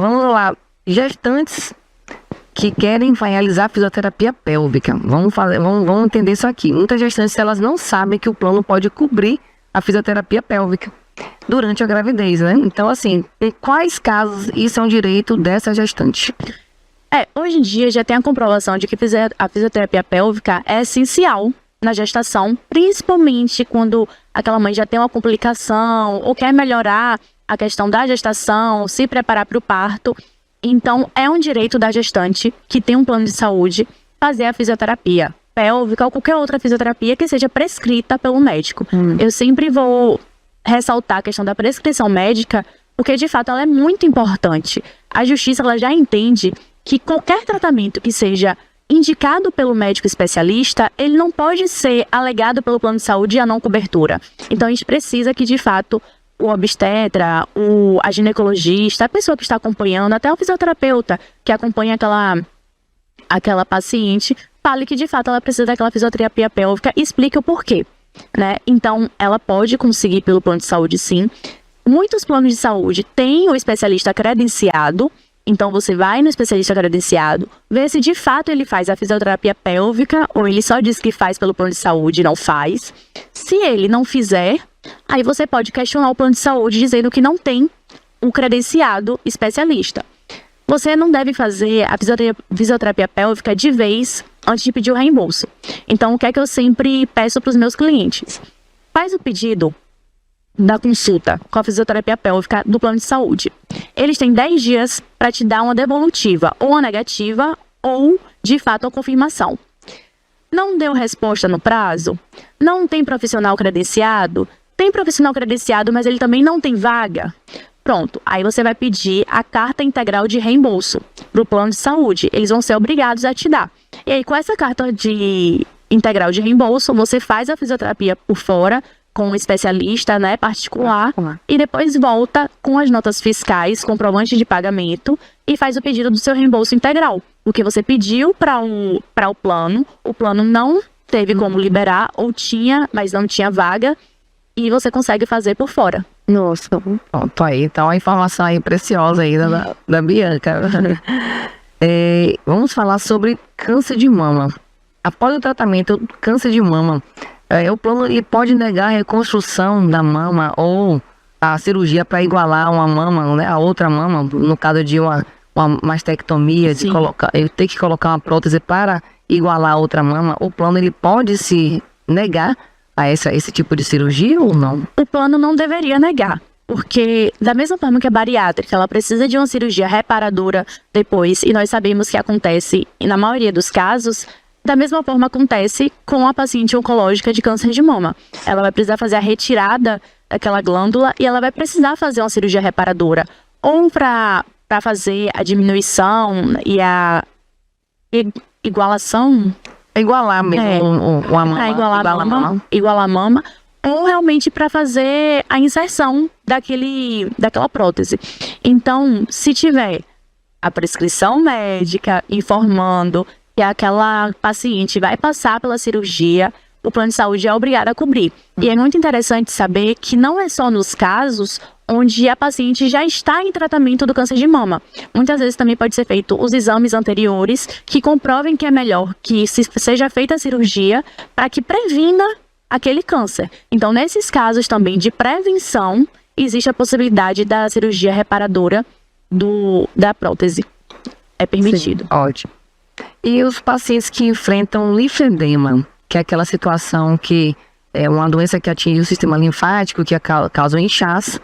Vamos lá, gestantes que querem realizar fisioterapia pélvica. Vamos entender isso aqui. Muitas gestantes, elas não sabem que o plano pode cobrir a fisioterapia pélvica durante a gravidez, né? Então, assim, em quais casos isso é um direito dessa gestante? Hoje em dia já tem a comprovação de que a fisioterapia pélvica é essencial na gestação, principalmente quando aquela mãe já tem uma complicação ou quer melhorar a questão da gestação, se preparar para o parto. Então, é um direito da gestante que tem um plano de saúde fazer a fisioterapia pélvica ou qualquer outra fisioterapia que seja prescrita pelo médico. Eu sempre vou ressaltar a questão da prescrição médica, porque de fato ela é muito importante. A justiça ela já entende que qualquer tratamento que seja indicado pelo médico especialista, ele não pode ser alegado pelo plano de saúde a não cobertura. Então, a gente precisa que, de fato, o obstetra, a ginecologista, a pessoa que está acompanhando, até o fisioterapeuta que acompanha aquela paciente, fale que de fato ela precisa daquela fisioterapia pélvica e explique o porquê, né? Então, ela pode conseguir pelo plano de saúde, sim. Muitos planos de saúde têm o especialista credenciado, então você vai no especialista credenciado, vê se de fato ele faz a fisioterapia pélvica ou ele só diz que faz pelo plano de saúde e não faz. Se ele não fizer, aí você pode questionar o plano de saúde dizendo que não tem um credenciado especialista. Você não deve fazer a fisioterapia pélvica de vez antes de pedir o reembolso. Então, o que é que eu sempre peço para os meus clientes? Faz o pedido da consulta com a fisioterapia pélvica do plano de saúde. Eles têm 10 dias para te dar uma devolutiva, ou uma negativa, ou, de fato, a confirmação. Não deu resposta no prazo? Não tem profissional credenciado? Tem profissional credenciado, mas ele também não tem vaga? Pronto, aí você vai pedir a carta integral de reembolso para o plano de saúde. Eles vão ser obrigados a te dar. E aí, com essa carta de integral de reembolso, você faz a fisioterapia por fora, com um especialista, né, particular, e depois volta com as notas fiscais, comprovante de pagamento, e faz o pedido do seu reembolso integral. O que você pediu para o plano não teve como liberar, ou tinha, mas não tinha vaga, e você consegue fazer por fora. Nossa, pronto aí, então uma informação aí preciosa aí da Bianca. Vamos falar sobre câncer de mama. Após o tratamento do câncer de mama, o plano ele pode negar a reconstrução da mama ou a cirurgia para igualar uma mama, né, a outra mama, no caso de uma mastectomia, de ter que colocar uma prótese para igualar a outra mama. O plano ele pode se negar a esse tipo de cirurgia ou não? O plano não deveria negar, porque da mesma forma que a bariátrica, ela precisa de uma cirurgia reparadora depois, e nós sabemos que acontece, e na maioria dos casos, da mesma forma acontece com a paciente oncológica de câncer de mama. Ela vai precisar fazer a retirada daquela glândula e ela vai precisar fazer uma cirurgia reparadora, ou para fazer a diminuição e a igualação. Igualar mesmo a mama. Igualar a mama, ou realmente para fazer a inserção daquela prótese. Então, se tiver a prescrição médica informando que aquela paciente vai passar pela cirurgia, o plano de saúde é obrigado a cobrir. E é muito interessante saber que não é só nos casos onde a paciente já está em tratamento do câncer de mama. Muitas vezes também pode ser feito os exames anteriores que comprovem que é melhor que seja feita a cirurgia para que previna aquele câncer. Então, nesses casos também de prevenção, existe a possibilidade da cirurgia reparadora da prótese. É permitido. Sim, ótimo. E os pacientes que enfrentam linfedema, que é aquela situação que é uma doença que atinge o sistema linfático, que causa um inchaço,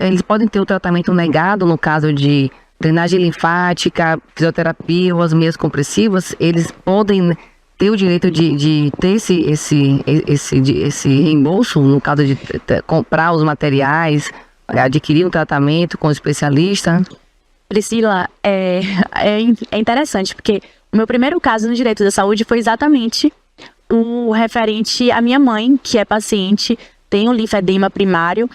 eles podem ter o tratamento negado no caso de drenagem linfática, fisioterapia ou as meias compressivas. Eles podem ter o direito de ter esse reembolso no caso de comprar os materiais, adquirir um tratamento com o especialista. Priscila, é interessante, porque o meu primeiro caso no direito da saúde foi exatamente o referente à minha mãe, que é paciente, tem um linfedema primário,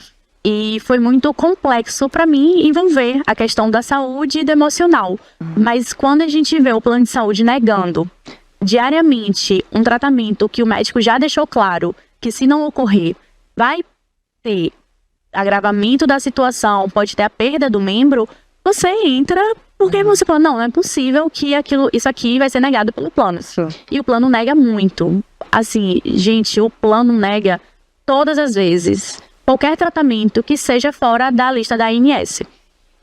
e foi muito complexo para mim envolver a questão da saúde e do emocional. Mas quando a gente vê o plano de saúde negando diariamente um tratamento que o médico já deixou claro que, se não ocorrer, vai ter agravamento da situação, pode ter a perda do membro, você entra porque você fala, não é possível que isso aqui vai ser negado pelo plano. E o plano nega muito. Assim, gente, o plano nega todas as vezes qualquer tratamento que seja fora da lista da ANS.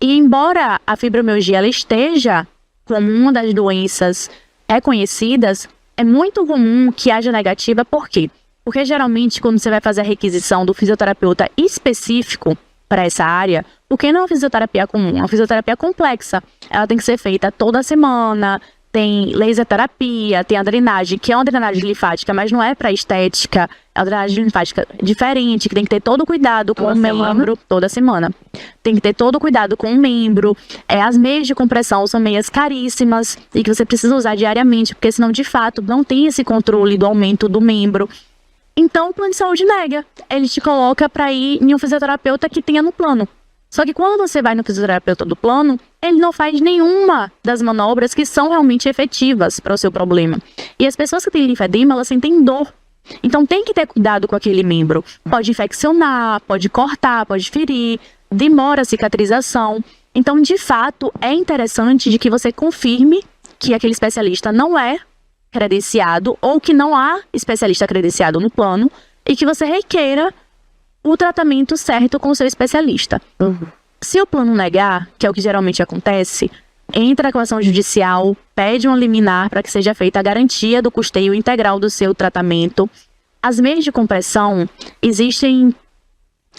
E embora a fibromialgia ela esteja como uma das doenças reconhecidas, é muito comum que haja negativa. Por quê? Porque geralmente quando você vai fazer a requisição do fisioterapeuta específico para essa área, porque não é uma fisioterapia comum, é uma fisioterapia complexa. Ela tem que ser feita toda semana, tem laser terapia, tem a drenagem, que é uma drenagem linfática, mas não é para estética, é uma drenagem linfática diferente, que tem que ter todo o cuidado com o membro toda semana. Tem que ter todo o cuidado com o membro. As meias de compressão são meias caríssimas e que você precisa usar diariamente, porque senão, de fato, não tem esse controle do aumento do membro. Então, o plano de saúde nega. Ele te coloca para ir em um fisioterapeuta que tenha no plano. Só que quando você vai no fisioterapeuta do plano, ele não faz nenhuma das manobras que são realmente efetivas para o seu problema. E as pessoas que têm linfedema, elas sentem dor. Então, tem que ter cuidado com aquele membro. Pode infeccionar, pode cortar, pode ferir, demora a cicatrização. Então, de fato, é interessante de que você confirme que aquele especialista não é credenciado ou que não há especialista credenciado no plano e que você requeira o tratamento certo com o seu especialista. Se o plano negar, que é o que geralmente acontece, entra com ação judicial, pede uma liminar para que seja feita a garantia do custeio integral do seu tratamento. As meias de compressão, existem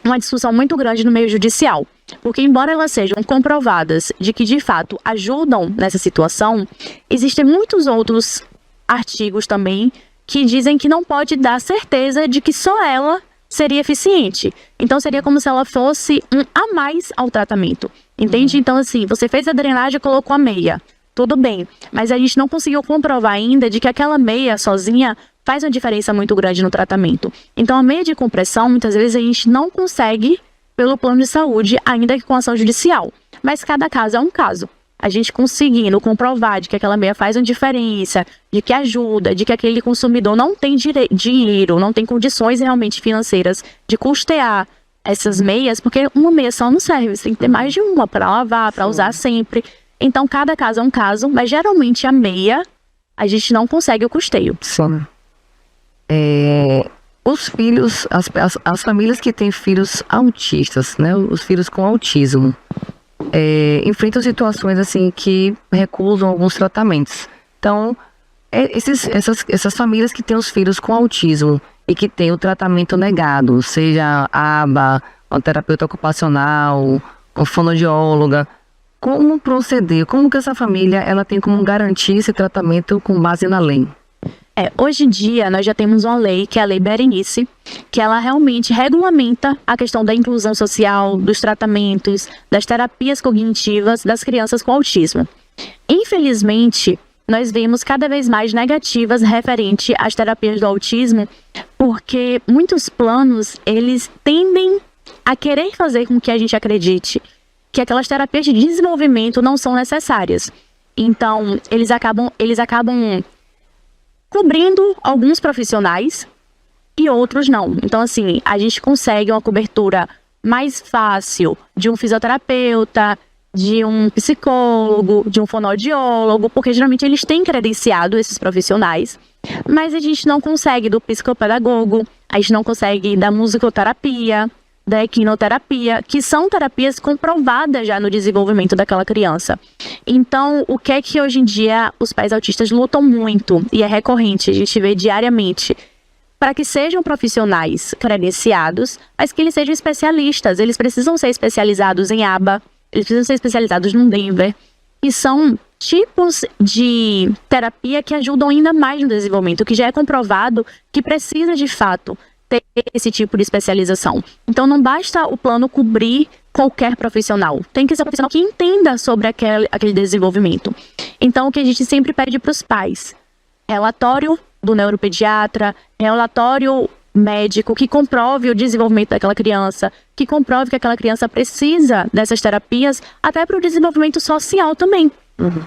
uma discussão muito grande no meio judicial, porque embora elas sejam comprovadas de que de fato ajudam nessa situação, existem muitos outros artigos também que dizem que não pode dar certeza de que só ela seria eficiente. Então, seria como se ela fosse um a mais ao tratamento. Entende? Então, assim, você fez a drenagem e colocou a meia. Tudo bem. Mas a gente não conseguiu comprovar ainda de que aquela meia sozinha faz uma diferença muito grande no tratamento. Então, a meia de compressão, muitas vezes, a gente não consegue pelo plano de saúde, ainda que com ação judicial. Mas cada caso é um caso. A gente conseguindo comprovar de que aquela meia faz uma diferença, de que ajuda, de que aquele consumidor não tem dinheiro, não tem condições realmente financeiras de custear essas meias, porque uma meia só não serve, você tem que ter mais de uma para lavar, para usar sempre. Então, cada caso é um caso, mas geralmente a meia, a gente não consegue o custeio. Sim. Os filhos, as famílias que têm filhos autistas, né, os filhos com autismo, enfrentam situações assim que recusam alguns tratamentos. Então, essas famílias que têm os filhos com autismo e que têm o tratamento negado, seja ABA, uma terapeuta ocupacional, uma fonoaudióloga, como proceder? Como que essa família ela tem como garantir esse tratamento com base na lei? Hoje em dia, nós já temos uma lei, que é a Lei Berenice, que ela realmente regulamenta a questão da inclusão social, dos tratamentos, das terapias cognitivas das crianças com autismo. Infelizmente, nós vemos cada vez mais negativas referente às terapias do autismo, porque muitos planos, eles tendem a querer fazer com que a gente acredite que aquelas terapias de desenvolvimento não são necessárias. Então, eles acabam cobrindo alguns profissionais e outros não. Então, assim, a gente consegue uma cobertura mais fácil de um fisioterapeuta, de um psicólogo, de um fonoaudiólogo, porque geralmente eles têm credenciado esses profissionais, mas a gente não consegue do psicopedagogo, a gente não consegue da musicoterapia, da equinoterapia, que são terapias comprovadas já no desenvolvimento daquela criança. Então, o que é que hoje em dia os pais autistas lutam muito, e é recorrente, a gente vê diariamente, para que sejam profissionais credenciados, mas que eles sejam especialistas. Eles precisam ser especializados em ABA, eles precisam ser especializados no Denver, e são tipos de terapia que ajudam ainda mais no desenvolvimento, que já é comprovado que precisa de fato ter esse tipo de especialização. Então, não basta o plano cobrir qualquer profissional. Tem que ser um profissional que entenda sobre aquele desenvolvimento. Então, o que a gente sempre pede para os pais? Relatório do neuropediatra, relatório médico que comprove o desenvolvimento daquela criança, que comprove que aquela criança precisa dessas terapias, até para o desenvolvimento social também.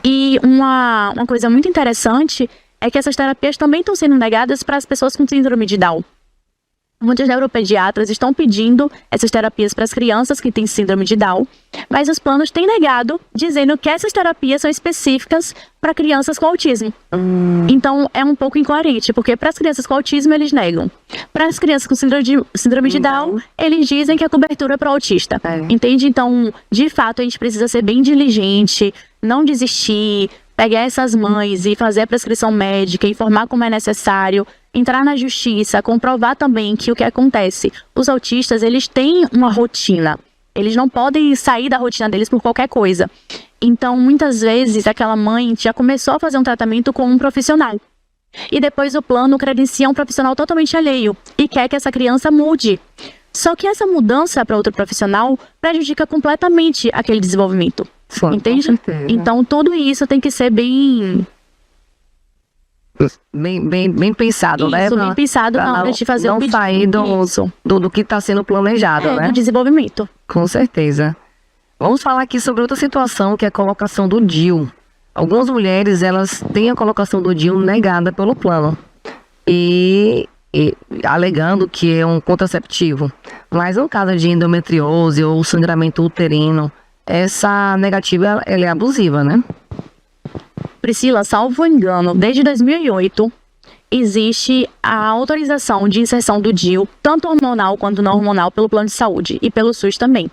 E uma coisa muito interessante é que essas terapias também estão sendo negadas para as pessoas com síndrome de Down. Muitos neuropediatras estão pedindo essas terapias para as crianças que têm síndrome de Down, mas os planos têm negado, dizendo que essas terapias são específicas para crianças com autismo. Então, é um pouco incoerente, porque para as crianças com autismo, eles negam. Para as crianças com síndrome de Down, eles dizem que a cobertura é para autista. Entende? Então, de fato, a gente precisa ser bem diligente, não desistir, pegar essas mães e fazer a prescrição médica, informar como é necessário, entrar na justiça, comprovar também que o que acontece, os autistas, eles têm uma rotina, eles não podem sair da rotina deles por qualquer coisa. Então, muitas vezes, aquela mãe já começou a fazer um tratamento com um profissional, e depois o plano credencia um profissional totalmente alheio, e quer que essa criança mude. Só que essa mudança para outro profissional prejudica completamente aquele desenvolvimento. Sim, entende? com certeza. Então, tudo isso tem que ser bem pensado, né? Isso, bem pensado na hora de fazer o pedido. Não sair do que está sendo planejado, né? Do desenvolvimento. Com certeza. Vamos falar aqui sobre outra situação, que é a colocação do DIU. Algumas mulheres, elas têm a colocação do DIU negada pelo plano. E alegando que é um contraceptivo. Mas no caso de endometriose ou sangramento uterino, essa negativa, ela é abusiva, né? Priscila, salvo engano, desde 2008, existe a autorização de inserção do DIU, tanto hormonal quanto não hormonal, pelo plano de saúde e pelo SUS também.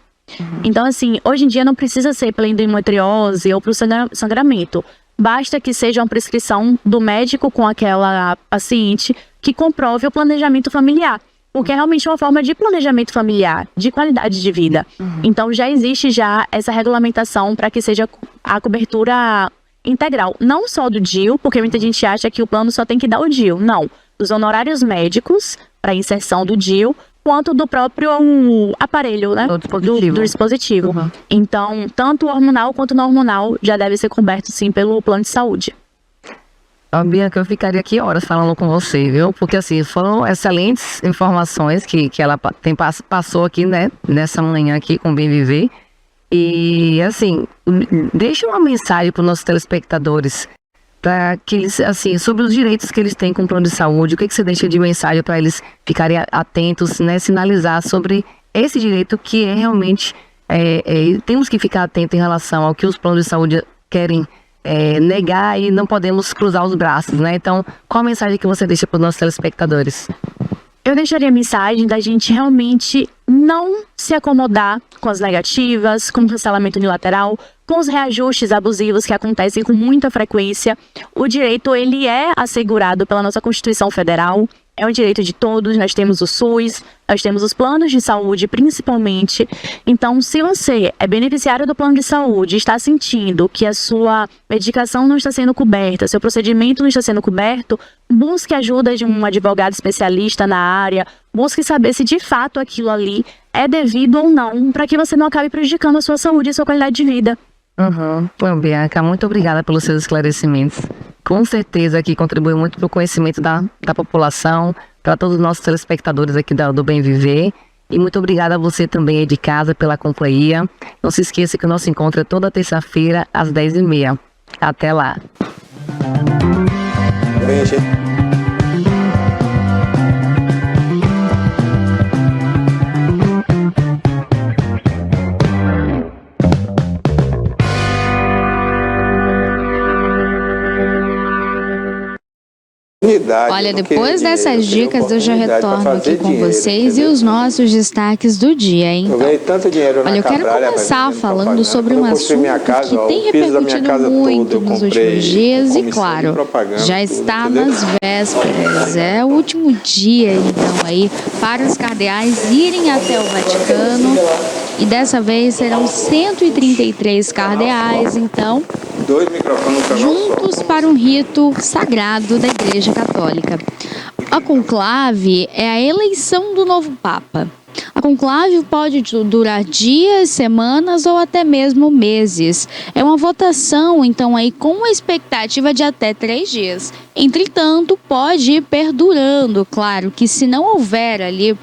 Então, assim, hoje em dia não precisa ser pela endometriose ou para o sangramento. Basta que seja uma prescrição do médico com aquela paciente que comprove o planejamento familiar. Porque é realmente uma forma de planejamento familiar, de qualidade de vida. Então, já existe essa regulamentação para que seja a cobertura integral. Não só do DIU, porque muita gente acha que o plano só tem que dar o DIU. Não. Dos honorários médicos para inserção do DIU, quanto do próprio aparelho, né? Do dispositivo. Então, tanto o hormonal quanto o não hormonal já deve ser coberto, sim, pelo plano de saúde. Bianca, eu ficaria aqui horas falando com você, viu? Porque, assim, foram excelentes informações que ela passou aqui, né? Nessa manhã aqui com o Bem Viver. E, assim, deixa uma mensagem para os nossos telespectadores, para que eles, assim, sobre os direitos que eles têm com o plano de saúde. O que você deixa de mensagem para eles ficarem atentos, né? Sinalizar sobre esse direito que é realmente... temos que ficar atentos em relação ao que os planos de saúde querem negar, e não podemos cruzar os braços, né? Então, qual a mensagem que você deixa para os nossos telespectadores? Eu deixaria a mensagem da gente realmente não se acomodar com as negativas, com o cancelamento unilateral, com os reajustes abusivos que acontecem com muita frequência. O direito, ele é assegurado pela nossa Constituição Federal, é um direito de todos. Nós temos o SUS, nós temos os planos de saúde, principalmente. Então, se você é beneficiário do plano de saúde, está sentindo que a sua medicação não está sendo coberta, seu procedimento não está sendo coberto, busque ajuda de um advogado especialista na área, busque saber se de fato aquilo ali é devido ou não, para que você não acabe prejudicando a sua saúde e a sua qualidade de vida. Bom, Bianca, muito obrigada pelos seus esclarecimentos. Com certeza que contribui muito para o conhecimento da população, para todos os nossos telespectadores aqui do Bem Viver. E muito obrigada a você também aí de casa pela companhia. Não se esqueça que o nosso encontro é toda terça-feira às 10h30. Até lá. Bem, gente. Olha, depois dessas dicas eu já retorno aqui com vocês e os nossos destaques do dia, hein? Eu ganhei tanto dinheiro na Olha, eu quero começar falando sobre um assunto que tem repercutido muito nos últimos dias e, claro, já está nas vésperas. É o último dia, então, aí, para os cardeais irem até o Vaticano. E dessa vez serão 133 cardeais, então, juntos para um rito sagrado da Igreja Católica. A conclave é a eleição do novo Papa. A conclave pode durar dias, semanas ou até mesmo meses. É uma votação, então, aí com uma expectativa de até 3 dias. Entretanto, pode ir perdurando. Claro que se não houver ali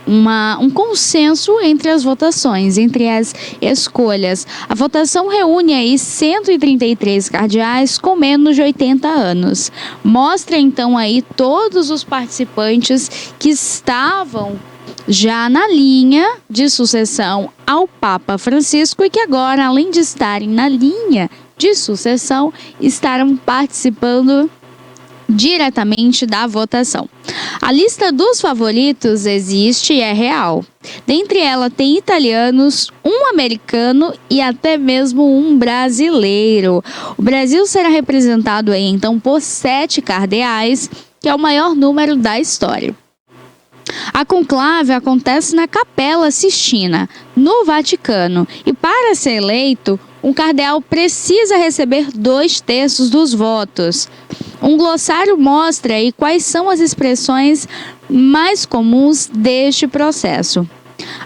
um consenso entre as votações, entre as escolhas. A votação reúne aí 133 cardeais com menos de 80 anos. Mostra então aí todos os participantes que estavam já na linha de sucessão ao Papa Francisco e que agora, além de estarem na linha de sucessão, estarão participando diretamente da votação. A lista dos favoritos existe e é real. Dentre ela tem italianos, um americano e até mesmo um brasileiro. O Brasil será representado aí então por 7 cardeais, que é o maior número da história. A conclave acontece na Capela Sistina, no Vaticano, e para ser eleito, um cardeal precisa receber 2/3 dos votos. Um glossário mostra aí quais são as expressões mais comuns deste processo.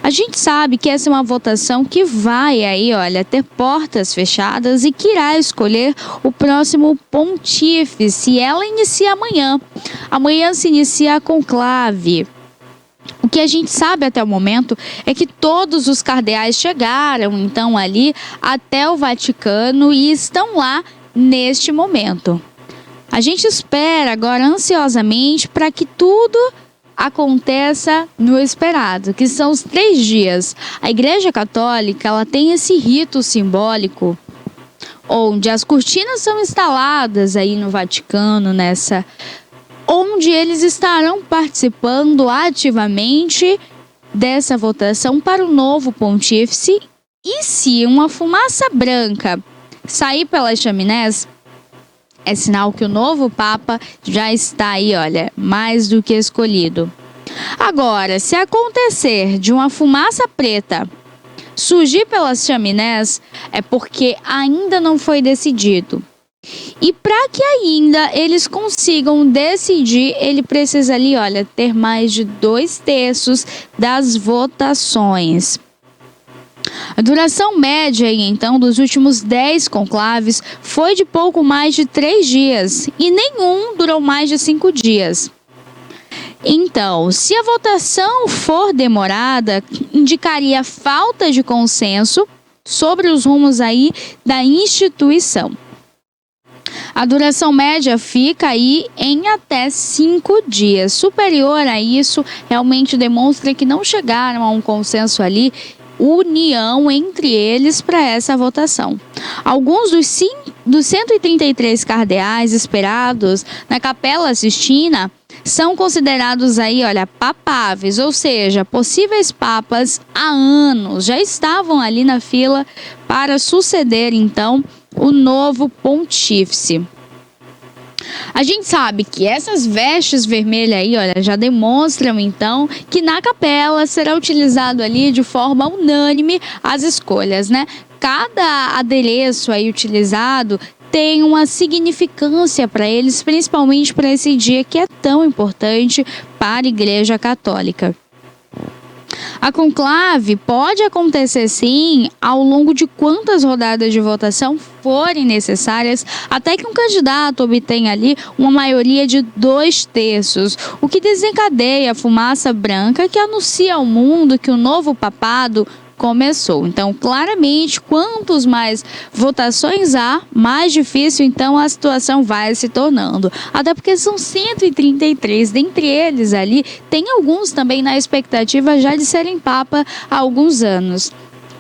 A gente sabe que essa é uma votação que vai aí, ter portas fechadas e que irá escolher o próximo pontífice. Ela inicia amanhã. Amanhã se inicia a conclave. O que a gente sabe até o momento é que todos os cardeais chegaram então ali até o Vaticano e estão lá neste momento. A gente espera agora ansiosamente para que tudo aconteça no esperado, que são os 3 dias. A Igreja Católica ela tem esse rito simbólico onde as cortinas são instaladas aí no Vaticano, onde eles estarão participando ativamente dessa votação para o novo pontífice. E se uma fumaça branca sair pelas chaminés, é sinal que o novo Papa já está aí, mais do que escolhido. Agora, se acontecer de uma fumaça preta surgir pelas chaminés, é porque ainda não foi decidido. E para que ainda eles consigam decidir, ele precisa ali, ter mais de 2/3 das votações. A duração média, então, dos últimos 10 conclaves foi de pouco mais de 3 dias e nenhum durou mais de 5 dias. Então, se a votação for demorada, indicaria falta de consenso sobre os rumos aí da instituição. A duração média fica aí em até 5 dias. Superior a isso, realmente demonstra que não chegaram a um consenso ali, união entre eles para essa votação. Alguns dos 133 cardeais esperados na Capela Sistina são considerados aí, papáveis, ou seja, possíveis papas há anos, já estavam ali na fila para suceder então o novo pontífice. A gente sabe que essas vestes vermelhas aí, já demonstram então que na capela será utilizado ali de forma unânime as escolhas, Cada adereço aí utilizado tem uma significância para eles, principalmente para esse dia que é tão importante para a Igreja Católica. A conclave pode acontecer sim ao longo de quantas rodadas de votação forem necessárias, até que um candidato obtenha ali uma maioria de 2/3, o que desencadeia a fumaça branca que anuncia ao mundo que o novo papado começou. Então, claramente, quantos mais votações há, mais difícil então a situação vai se tornando. Até porque são 133, dentre eles ali, tem alguns também na expectativa já de serem papa há alguns anos.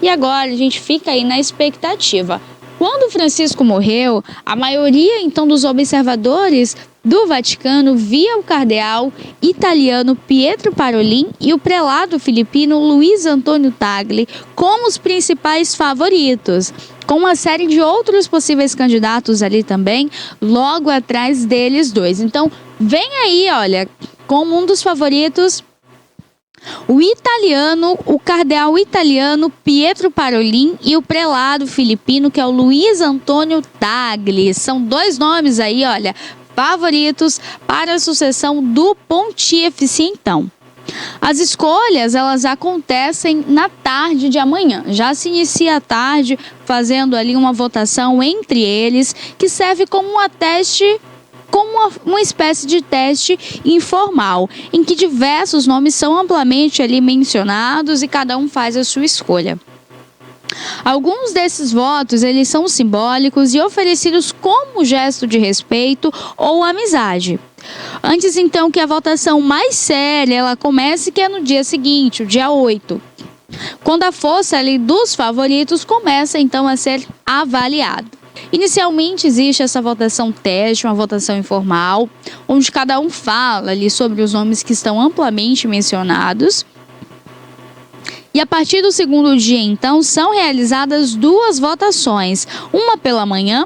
E agora a gente fica aí na expectativa. Quando Francisco morreu, a maioria então dos observadores do Vaticano via o cardeal italiano Pietro Parolin e o prelado filipino Luiz Antônio Tagle como os principais favoritos, com uma série de outros possíveis candidatos ali também, logo atrás deles dois. Então, vem aí, como um dos favoritos, o cardeal italiano Pietro Parolin e o prelado filipino, que é o Luiz Antônio Tagle. São 2 nomes aí, favoritos para a sucessão do pontífice, então. As escolhas, elas acontecem na tarde de amanhã. Já se inicia a tarde, fazendo ali uma votação entre eles, que serve como um ateste como uma espécie de teste informal, em que diversos nomes são amplamente ali mencionados e cada um faz a sua escolha. Alguns desses votos, eles são simbólicos e oferecidos como gesto de respeito ou amizade. Antes então que a votação mais séria ela comece, que é no dia seguinte, o dia 8. Quando a força ali dos favoritos começa então a ser avaliada. Inicialmente existe essa votação teste, uma votação informal, onde cada um fala ali sobre os nomes que estão amplamente mencionados. E a partir do segundo dia, então, são realizadas 2 votações, uma pela manhã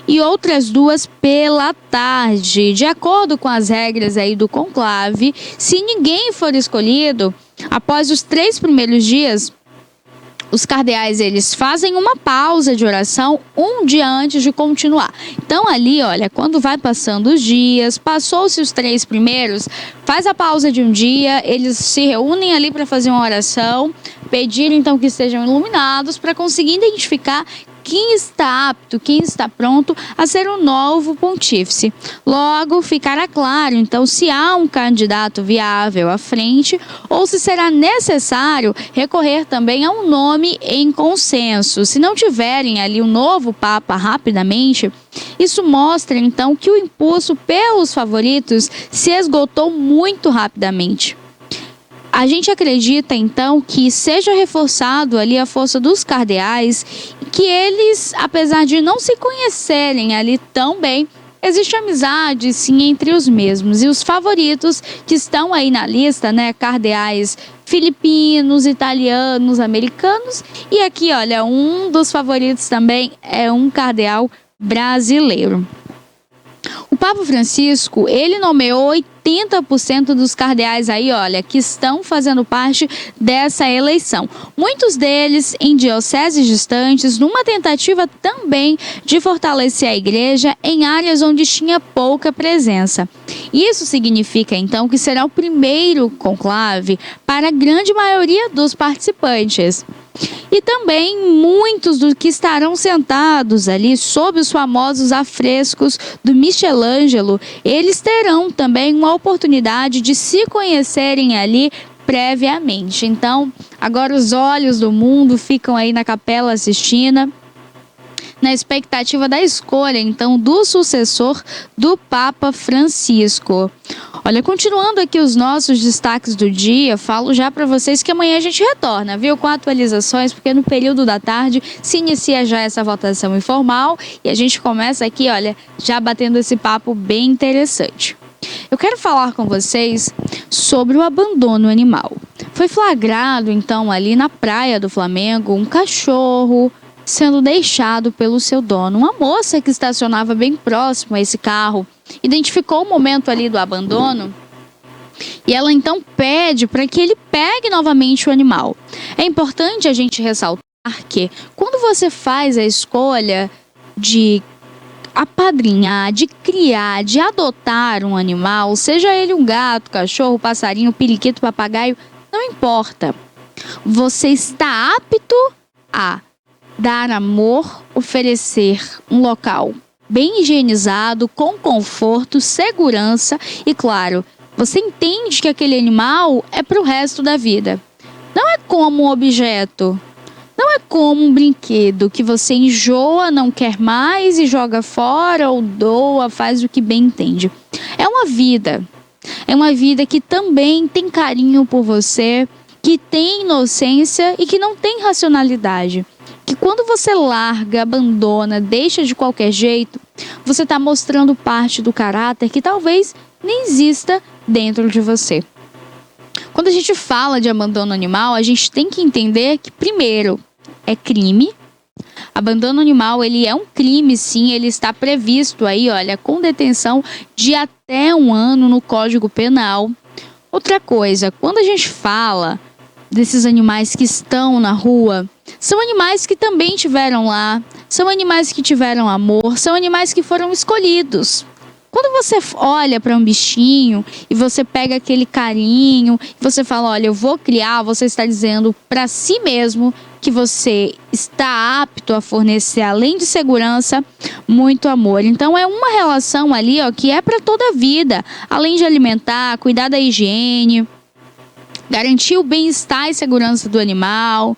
e outras 2 pela tarde. De acordo com as regras aí do conclave, se ninguém for escolhido, após os 3 primeiros dias, os cardeais eles fazem uma pausa de oração um dia antes de continuar. Então ali, olha, quando vai passando os dias, passou-se os 3 primeiros, faz a pausa de um dia, eles se reúnem ali para fazer uma oração, pedir então que estejam iluminados para conseguir identificar quem está apto, quem está pronto a ser o novo pontífice. Logo, ficará claro, então, se há um candidato viável à frente ou se será necessário recorrer também a um nome em consenso. Se não tiverem ali um novo Papa rapidamente, isso mostra, então, que o impulso pelos favoritos se esgotou muito rapidamente. A gente acredita, então, que seja reforçado ali a força dos cardeais, que eles, apesar de não se conhecerem ali tão bem, existe amizade, sim, entre os mesmos. E os favoritos que estão aí na lista, né, cardeais filipinos, italianos, americanos. E aqui, olha, um dos favoritos também é um cardeal brasileiro. O Papa Francisco, ele nomeou 80% dos cardeais aí, olha, que estão fazendo parte dessa eleição. Muitos deles em dioceses distantes, numa tentativa também de fortalecer a igreja em áreas onde tinha pouca presença. Isso significa, então, que será o primeiro conclave para a grande maioria dos participantes. E também muitos dos que estarão sentados ali sob os famosos afrescos do Michelangelo, eles terão também uma oportunidade de se conhecerem ali previamente. Então, agora os olhos do mundo ficam aí na Capela Sistina, na expectativa da escolha, então, do sucessor do Papa Francisco. Olha, continuando aqui os nossos destaques do dia, falo já para vocês que amanhã a gente retorna, viu, com atualizações, porque no período da tarde se inicia já essa votação informal e a gente começa aqui, olha, já batendo esse papo bem interessante. Eu quero falar com vocês sobre o abandono animal. Foi flagrado, então, ali na praia do Flamengo, um cachorro sendo deixado pelo seu dono. Uma moça que estacionava bem próximo a esse carro identificou o momento ali do abandono e ela então pede para que ele pegue novamente o animal. É importante a gente ressaltar que quando você faz a escolha de apadrinhar, de criar, de adotar um animal, seja ele um gato, cachorro, passarinho, periquito, papagaio, não importa. Você está apto a dar amor, oferecer um local bem higienizado, com conforto, segurança e, claro, você entende que aquele animal é para o resto da vida. Não é como um objeto, não é como um brinquedo que você enjoa, não quer mais e joga fora ou doa, faz o que bem entende. É uma vida que também tem carinho por você, que tem inocência e que não tem racionalidade. Que quando você larga, abandona, deixa de qualquer jeito, você está mostrando parte do caráter que talvez nem exista dentro de você. Quando a gente fala de abandono animal, a gente tem que entender que, primeiro, é crime. Abandono animal, ele é um crime, sim, ele está previsto aí, olha, com detenção de até 1 ano no Código Penal. Outra coisa, quando a gente fala desses animais que estão na rua, são animais que também estiveram lá, são animais que tiveram amor, são animais que foram escolhidos. Quando você olha para um bichinho e você pega aquele carinho, e você fala, olha, eu vou criar, você está dizendo para si mesmo que você está apto a fornecer, além de segurança, muito amor. Então é uma relação ali, ó, que é para toda a vida, além de alimentar, cuidar da higiene, garantir o bem-estar e segurança do animal.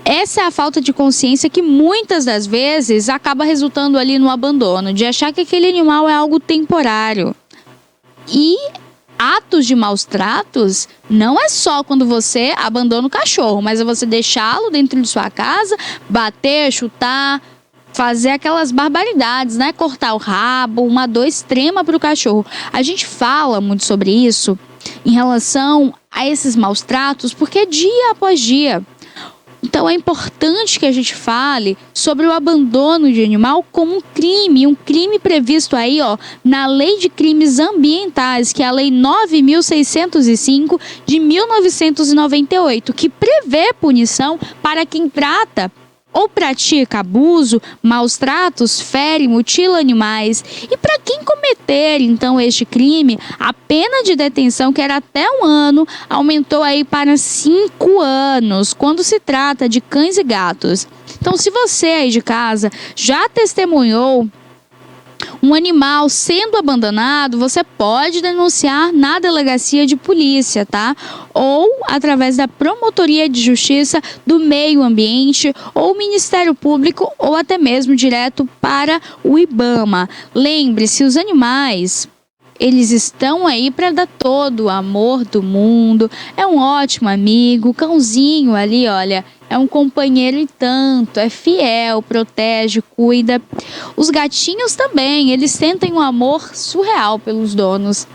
Essa é a falta de consciência que muitas das vezes acaba resultando ali no abandono, de achar que aquele animal é algo temporário. E atos de maus tratos não é só quando você abandona o cachorro, mas é você deixá-lo dentro de sua casa, bater, chutar, fazer aquelas barbaridades, né? Cortar o rabo, uma dor extrema para o cachorro. A gente fala muito sobre isso em relação a esses maus tratos, porque é dia após dia. Então é importante que a gente fale sobre o abandono de animal como um crime previsto aí, ó, na Lei de Crimes Ambientais, que é a Lei 9.605 de 1998, que prevê punição para quem trata ou pratica abuso, maus tratos, fere, mutila animais. E para quem cometer, então, este crime, a pena de detenção, que era até 1 ano, aumentou aí para 5 anos, quando se trata de cães e gatos. Então, se você aí de casa já testemunhou um animal sendo abandonado, você pode denunciar na delegacia de polícia, tá? Ou através da Promotoria de Justiça do Meio Ambiente, ou Ministério Público, ou até mesmo direto para o IBAMA. Lembre-se, os animais, eles estão aí para dar todo o amor do mundo. É um ótimo amigo, o cãozinho ali, olha, é um companheiro e tanto, é fiel, protege, cuida. Os gatinhos também, eles sentem um amor surreal pelos donos.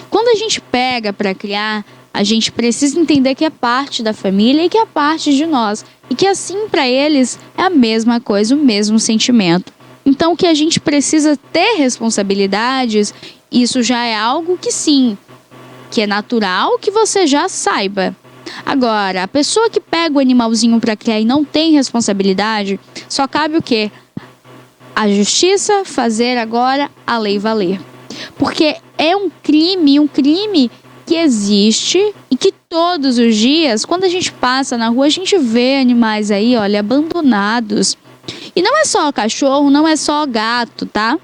Quando a gente pega para criar, a gente precisa entender que é parte da família e que é parte de nós. E que assim para eles é a mesma coisa, o mesmo sentimento. Então que a gente precisa ter responsabilidades, isso já é algo que sim, que é natural que você já saiba. Agora, a pessoa que pega o animalzinho para criar e não tem responsabilidade, só cabe o quê? A justiça fazer agora a lei valer. Porque é um crime que existe e que todos os dias, quando a gente passa na rua, a gente vê animais aí, olha, abandonados. E não é só cachorro, não é só gato, tá?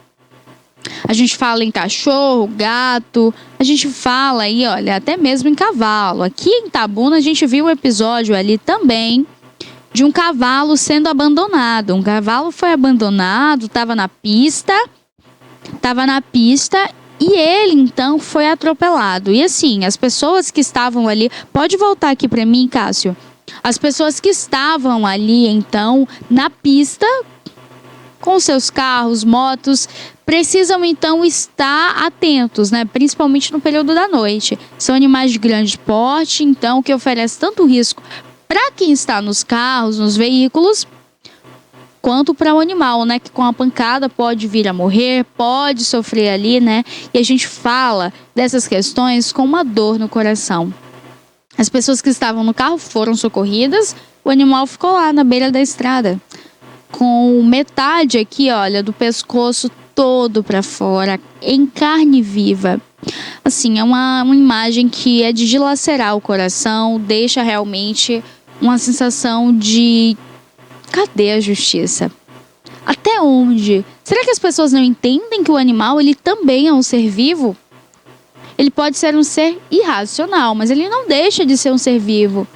A gente fala em cachorro, gato, a gente fala aí, olha, até mesmo em cavalo. Aqui em Itabuna a gente viu um episódio ali também de um cavalo sendo abandonado. Um cavalo foi abandonado, estava na pista e ele então foi atropelado. E assim, as pessoas que estavam ali, pode voltar aqui para mim, Cássio. As pessoas que estavam ali então na pista com seus carros, motos, precisam então estar atentos, né? Principalmente no período da noite. São animais de grande porte, então que oferece tanto risco para quem está nos carros, nos veículos, quanto para o animal, né? Que com a pancada pode vir a morrer, pode sofrer ali, né? E a gente fala dessas questões com uma dor no coração. As pessoas que estavam no carro foram socorridas, o animal ficou lá na beira da estrada, com metade aqui, olha, do pescoço todo para fora, em carne viva. Assim, é uma imagem que é de dilacerar o coração, deixa realmente uma sensação de cadê a justiça? Até onde? Será que as pessoas não entendem que o animal, ele também é um ser vivo? Ele pode ser um ser irracional, mas ele não deixa de ser um ser vivo.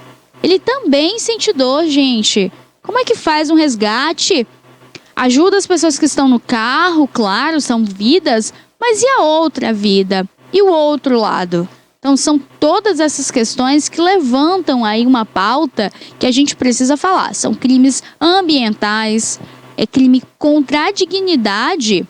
Ele também sente dor, gente. Como é que faz um resgate? Ajuda as pessoas que estão no carro, claro, são vidas, mas e a outra vida? E o outro lado? Então são todas essas questões que levantam aí uma pauta que a gente precisa falar. São crimes ambientais, é crime contra a dignidade.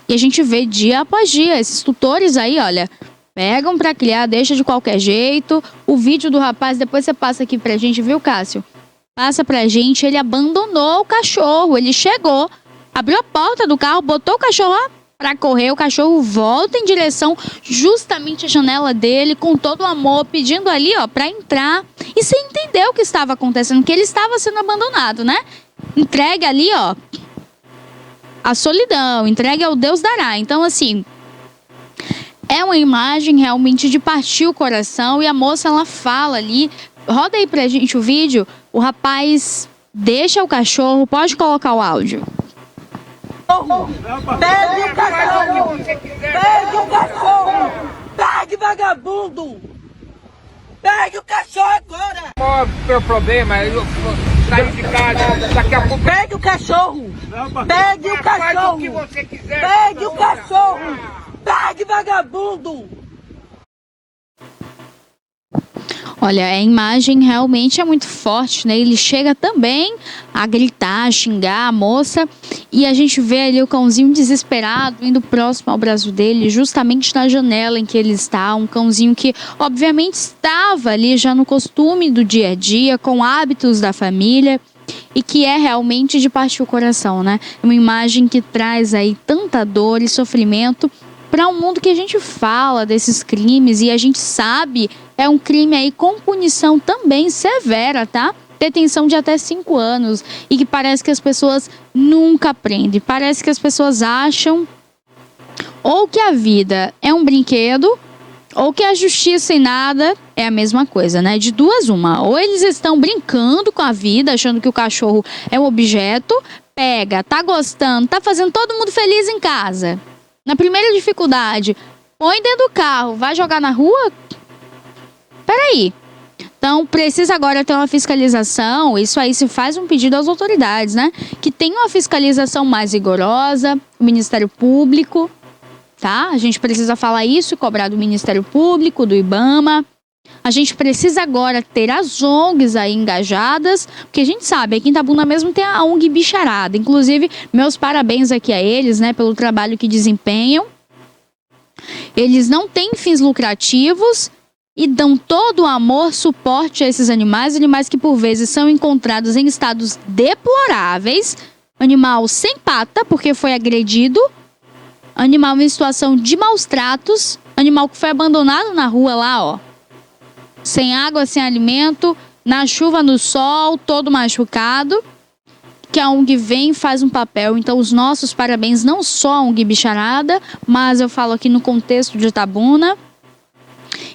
E a gente vê dia após dia, esses tutores aí, olha, pegam pra criar, deixa de qualquer jeito. O vídeo do rapaz, depois você passa aqui pra gente, viu, Cássio? Passa pra gente, ele abandonou o cachorro, ele chegou, abriu a porta do carro, botou o cachorro lá pra correr, o cachorro volta em direção justamente à janela dele, com todo o amor, pedindo ali, ó, pra entrar. E você entendeu o que estava acontecendo, que ele estava sendo abandonado, né? Entregue ali, ó, a solidão, entregue ao Deus dará. Então, assim, é uma imagem realmente de partir o coração. E a moça, ela fala ali, roda aí pra gente o vídeo, o rapaz deixa o cachorro, pode colocar o áudio. Pegue o cachorro! Pegue o cachorro! Pegue, vagabundo! Pegue o cachorro agora! Qual é o meu problema? Eu saí de casa, daqui a pouco... Pegue o cachorro! Pegue o Faz o cachorro! que você quiser. Pegue o cachorro! Pegue, vagabundo! Olha, a imagem realmente é muito forte, né? Ele chega também a gritar, a xingar a moça. E a gente vê ali o cãozinho desesperado, indo próximo ao braço dele, justamente na janela em que ele está. Um cãozinho que, obviamente, estava ali já no costume do dia a dia, com hábitos da família. E que é realmente de partir o coração, né? Uma imagem que traz aí tanta dor e sofrimento para um mundo que a gente fala desses crimes e a gente sabe é um crime aí com punição também severa, tá? Detenção de até 5 anos e que parece que as pessoas nunca aprendem. Parece que as pessoas acham ou que a vida é um brinquedo ou que a justiça e nada é a mesma coisa, né? De duas uma. Ou eles estão brincando com a vida, achando que o cachorro é um objeto, pega, tá gostando, tá fazendo todo mundo feliz em casa. Na primeira dificuldade, põe dentro do carro, vai jogar na rua? Peraí. Então, precisa agora ter uma fiscalização, isso aí se faz um pedido às autoridades, né? Que tenha uma fiscalização mais rigorosa, o Ministério Público, tá? A gente precisa falar isso e cobrar do Ministério Público, do IBAMA. A gente precisa agora ter as ONGs aí engajadas, porque a gente sabe, aqui em Itabuna mesmo tem a ONG Bicharada. Inclusive, meus parabéns aqui a eles, né, pelo trabalho que desempenham. Eles não têm fins lucrativos e dão todo o amor, suporte a esses animais que por vezes são encontrados em estados deploráveis. Animal sem pata, porque foi agredido. Animal em situação de maus tratos. Animal que foi abandonado na rua lá, ó. Sem água, sem alimento, na chuva, no sol, todo machucado, que a ONG vem e faz um papel. Então, os nossos parabéns, não só a ONG Bicharada, mas eu falo aqui no contexto de Itabuna.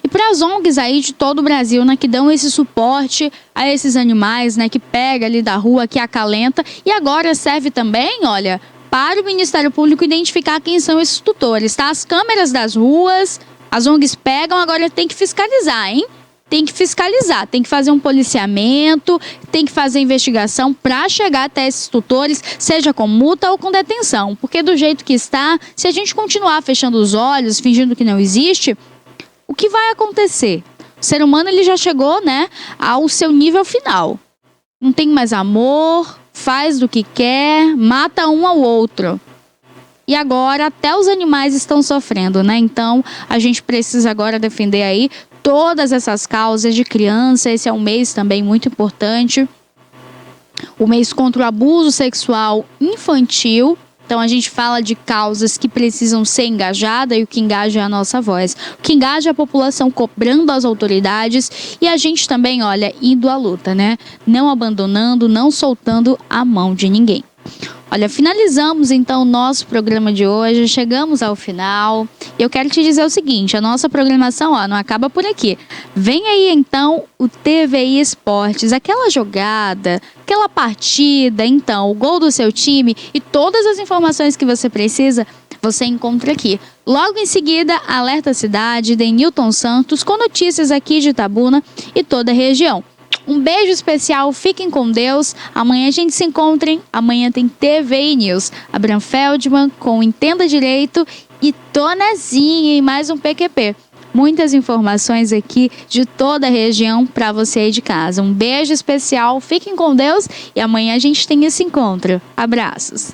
E para as ONGs aí de todo o Brasil, né, que dão esse suporte a esses animais, né, que pega ali da rua, que acalenta. E agora serve também, olha, para o Ministério Público identificar quem são esses tutores, tá? As câmeras das ruas, as ONGs pegam, agora tem que fiscalizar, hein? Tem que fiscalizar, tem que fazer um policiamento, tem que fazer investigação para chegar até esses tutores, seja com multa ou com detenção. Porque do jeito que está, se a gente continuar fechando os olhos, fingindo que não existe, o que vai acontecer? O ser humano ele já chegou, né, ao seu nível final. Não tem mais amor, faz do que quer, mata um ao outro. E agora até os animais estão sofrendo, né? Então a gente precisa agora defender aí todas essas causas de criança. Esse é um mês também muito importante. O mês contra o abuso sexual infantil. Então a gente fala de causas que precisam ser engajadas e o que engaja é a nossa voz. O que engaja é a população cobrando as autoridades e a gente também, olha, indo à luta, né? Não abandonando, não soltando a mão de ninguém. Olha, finalizamos então o nosso programa de hoje, chegamos ao final. Eu quero te dizer o seguinte, a nossa programação não acaba por aqui. Vem aí então o TVI Esportes, aquela jogada, aquela partida, então, o gol do seu time e todas as informações que você precisa, você encontra aqui. Logo em seguida, Alerta Cidade, Denilton Santos, com notícias aqui de Itabuna e toda a região. Um beijo especial, fiquem com Deus. Amanhã a gente se encontra, hein? Amanhã tem TVI News. Abraham Feldman com Entenda Direito e Tonazinha em mais um PQP. Muitas informações aqui de toda a região para você aí de casa. Um beijo especial, fiquem com Deus e amanhã a gente tem esse encontro. Abraços.